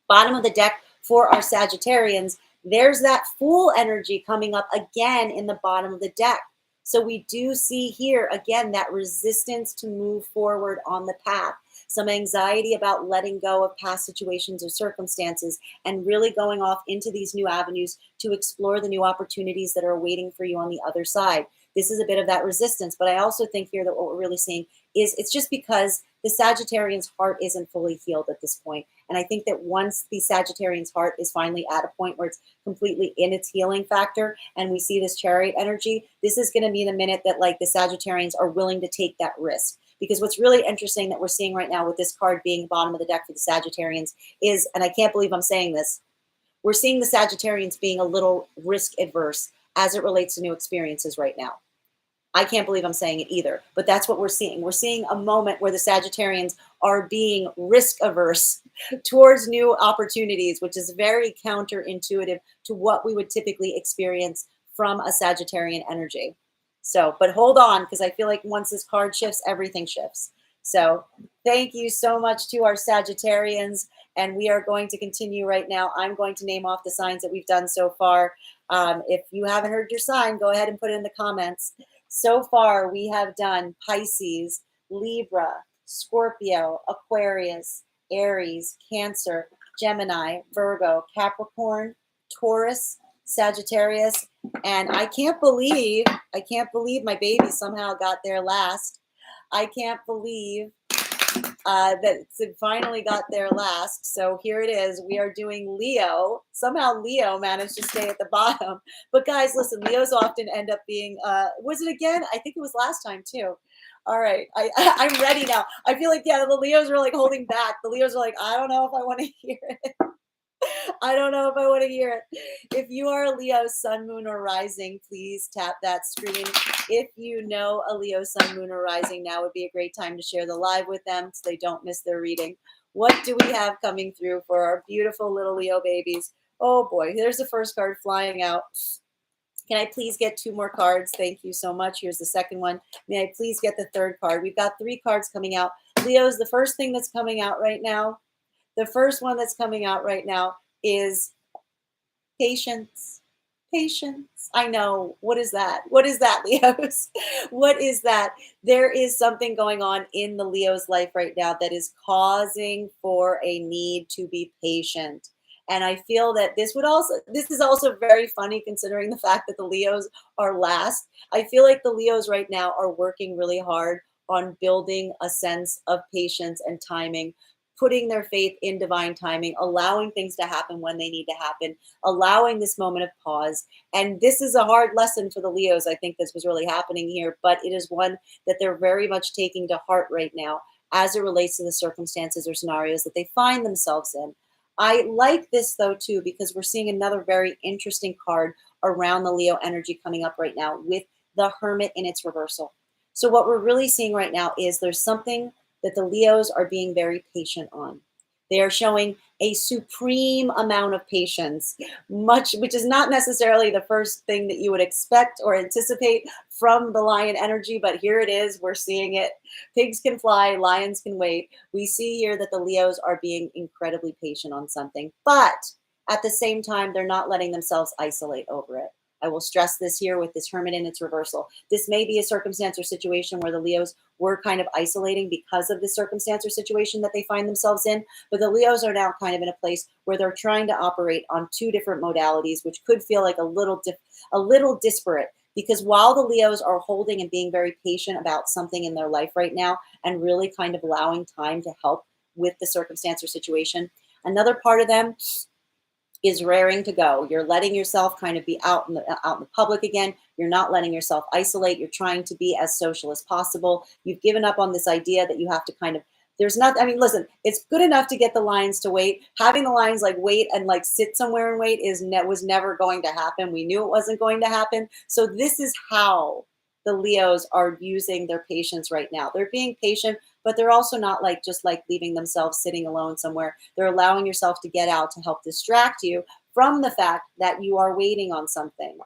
Bottom of the deck for our Sagittarians, there's that Fool energy coming up again in the bottom of the deck. So we do see here, again, that resistance to move forward on the path. Some anxiety about letting go of past situations or circumstances and really going off into these new avenues to explore the new opportunities that are waiting for you on the other side. This is a bit of that resistance, but I also think here that what we're really seeing is it's just because the Sagittarian's heart isn't fully healed at this point. And I think that once the Sagittarian's heart is finally at a point where it's completely in its healing factor and we see this Chariot energy, this is going to be the minute that like the Sagittarians are willing to take that risk. Because what's really interesting that we're seeing right now with this card being the bottom of the deck for the Sagittarians is, and I can't believe I'm saying this, we're seeing the Sagittarians being a little risk adverse as it relates to new experiences right now. I can't believe I'm saying it either, but that's what we're seeing. We're seeing a moment where the Sagittarians are being risk averse towards new opportunities, which is very counterintuitive to what we would typically experience from a Sagittarian energy. So, but hold on, because I feel like once this card shifts, everything shifts. So thank you so much to our Sagittarians. And we are going to continue right now. I'm going to name off the signs that we've done so far. If you haven't heard your sign, go ahead and put it in the comments. So far, we have done Pisces, Libra, Scorpio, Aquarius, Aries, Cancer, Gemini, Virgo, Capricorn, Taurus, Sagittarius, and I can't believe my baby somehow got there last. I can't believe that it finally got there last. So here it is. We are doing Leo. Somehow Leo managed to stay at the bottom. But guys, listen, Leos often end up being, was it again? I think it was last time too. All right. I'm ready now. I feel like, yeah, the Leos are like holding back. The Leos are like, I don't know if I want to hear it. I don't know if I want to hear it. If you are a Leo, sun, moon, or rising, please tap that screen. If you know a Leo, sun, moon, or rising, now would be a great time to share the live with them so they don't miss their reading. What do we have coming through for our beautiful little Leo babies? Oh boy, there's the first card flying out. Can I please get 2 more cards? Thank you so much. Here's the second one. May I please get the third card? We've got 3 cards coming out. Leo's, the first thing that's coming out right now, the first one that's coming out right now is patience. Patience. I know. What is that? What is that, Leos? What is that? There is something going on in the Leo's life right now that is causing for a need to be patient. And I feel that this is also very funny considering the fact that the Leos are last. I feel like the Leos right now are working really hard on building a sense of patience and timing, putting their faith in divine timing, allowing things to happen when they need to happen, allowing this moment of pause. And this is a hard lesson for the Leos. I think this was really happening here, but it is one that they're very much taking to heart right now as it relates to the circumstances or scenarios that they find themselves in. I like this though too, because we're seeing another very interesting card around the Leo energy coming up right now with the Hermit in its reversal. So what we're really seeing right now is there's something that the Leos are being very patient on. They are showing a supreme amount of patience, which is not necessarily the first thing that you would expect or anticipate from the lion energy, but here it is. We're seeing it. Pigs can fly, lions can wait. We see here that the Leos are being incredibly patient on something, but at the same time, they're not letting themselves isolate over it. I will stress this here with this Hermit in its reversal. This may be a circumstance or situation where the Leos were kind of isolating because of the circumstance or situation that they find themselves in, but the Leos are now kind of in a place where they're trying to operate on 2 different modalities, which could feel like a little disparate, because while the Leos are holding and being very patient about something in their life right now and really kind of allowing time to help with the circumstance or situation, another part of them is raring to go. You're letting yourself kind of be out in the public again. You're not letting yourself isolate. You're trying to be as social as possible. You've given up on this idea that you have to kind of, listen, it's good enough to get the lions to wait. Having the lions like wait and like sit somewhere and wait was never going to happen. We knew it wasn't going to happen. So this is how the Leos are using their patience right now. They're being patient, but they're also not like just like leaving themselves sitting alone somewhere. They're allowing yourself to get out to help distract you from the fact that you are waiting on something.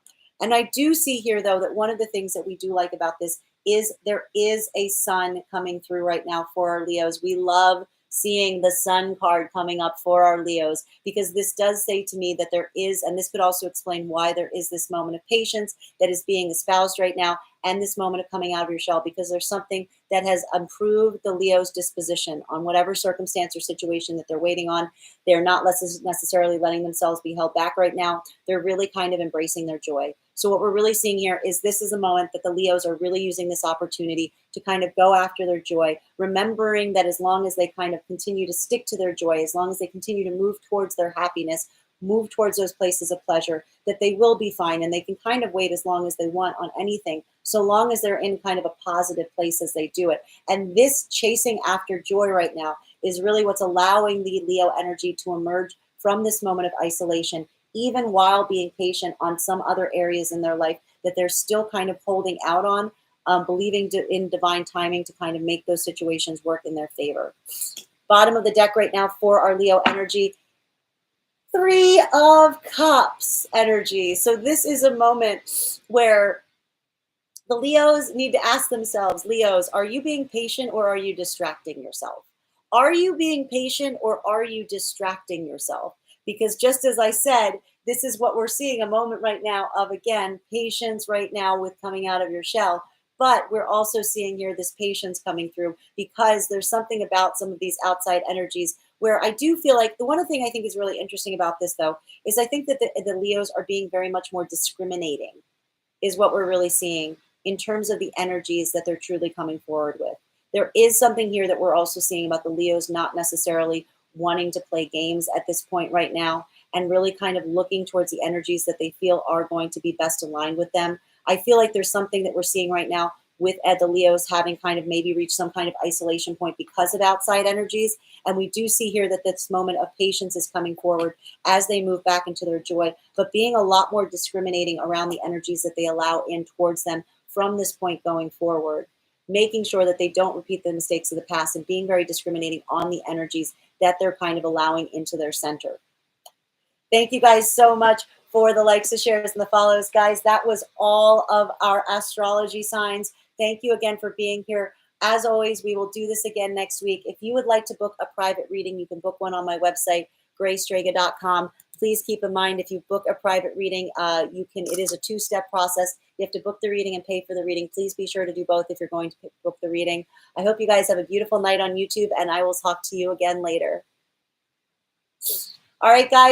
And I do see here, though, that one of the things that we do like about this is there is a sun coming through right now for our Leos. We love seeing the sun card coming up for our Leos, because this does say to me that there is, and this could also explain why there is this moment of patience that is being espoused right now, and this moment of coming out of your shell, because there's something that has improved the Leo's disposition on whatever circumstance or situation that they're waiting on. They're not necessarily letting themselves be held back right now. They're really kind of embracing their joy. So what we're really seeing here is this is a moment that the Leos are really using this opportunity to kind of go after their joy, remembering that as long as they kind of continue to stick to their joy, as long as they continue to move towards their happiness, move towards those places of pleasure, that they will be fine, and they can kind of wait as long as they want on anything, so long as they're in kind of a positive place as they do it. And this chasing after joy right now is really what's allowing the Leo energy to emerge from this moment of isolation, even while being patient on some other areas in their life that they're still kind of holding out on, believing in divine timing to kind of make those situations work in their favor. Bottom of the deck right now for our Leo energy, Three of Cups energy. So this is a moment where the Leos need to ask themselves, Leos, are you being patient or are you distracting yourself? Are you being patient or are you distracting yourself? Because just as I said, this is what we're seeing, a moment right now of, again, patience right now with coming out of your shell. But we're also seeing here this patience coming through because there's something about some of these outside energies where I do feel like the one thing I think is really interesting about this, though, is I think that the Leos are being very much more discriminating, is what we're really seeing in terms of the energies that they're truly coming forward with. There is something here that we're also seeing about the Leos not necessarily wanting to play games at this point right now and really kind of looking towards the energies that they feel are going to be best aligned with them. I feel like there's something that we're seeing right now with the Leos having kind of maybe reached some kind of isolation point because of outside energies. And we do see here that this moment of patience is coming forward as they move back into their joy, but being a lot more discriminating around the energies that they allow in towards them from this point going forward, making sure that they don't repeat the mistakes of the past and being very discriminating on the energies that they're kind of allowing into their center. Thank you guys so much for the likes, the shares, and the follows. Guys, that was all of our astrology signs. Thank you again for being here. As always, we will do this again next week. If you would like to book a private reading, you can book one on my website, graystrega.com. Please keep in mind, if you book a private reading, it is a two-step process. You have to book the reading and pay for the reading. Please be sure to do both if you're going to book the reading. I hope you guys have a beautiful night on YouTube, and I will talk to you again later. All right, guys.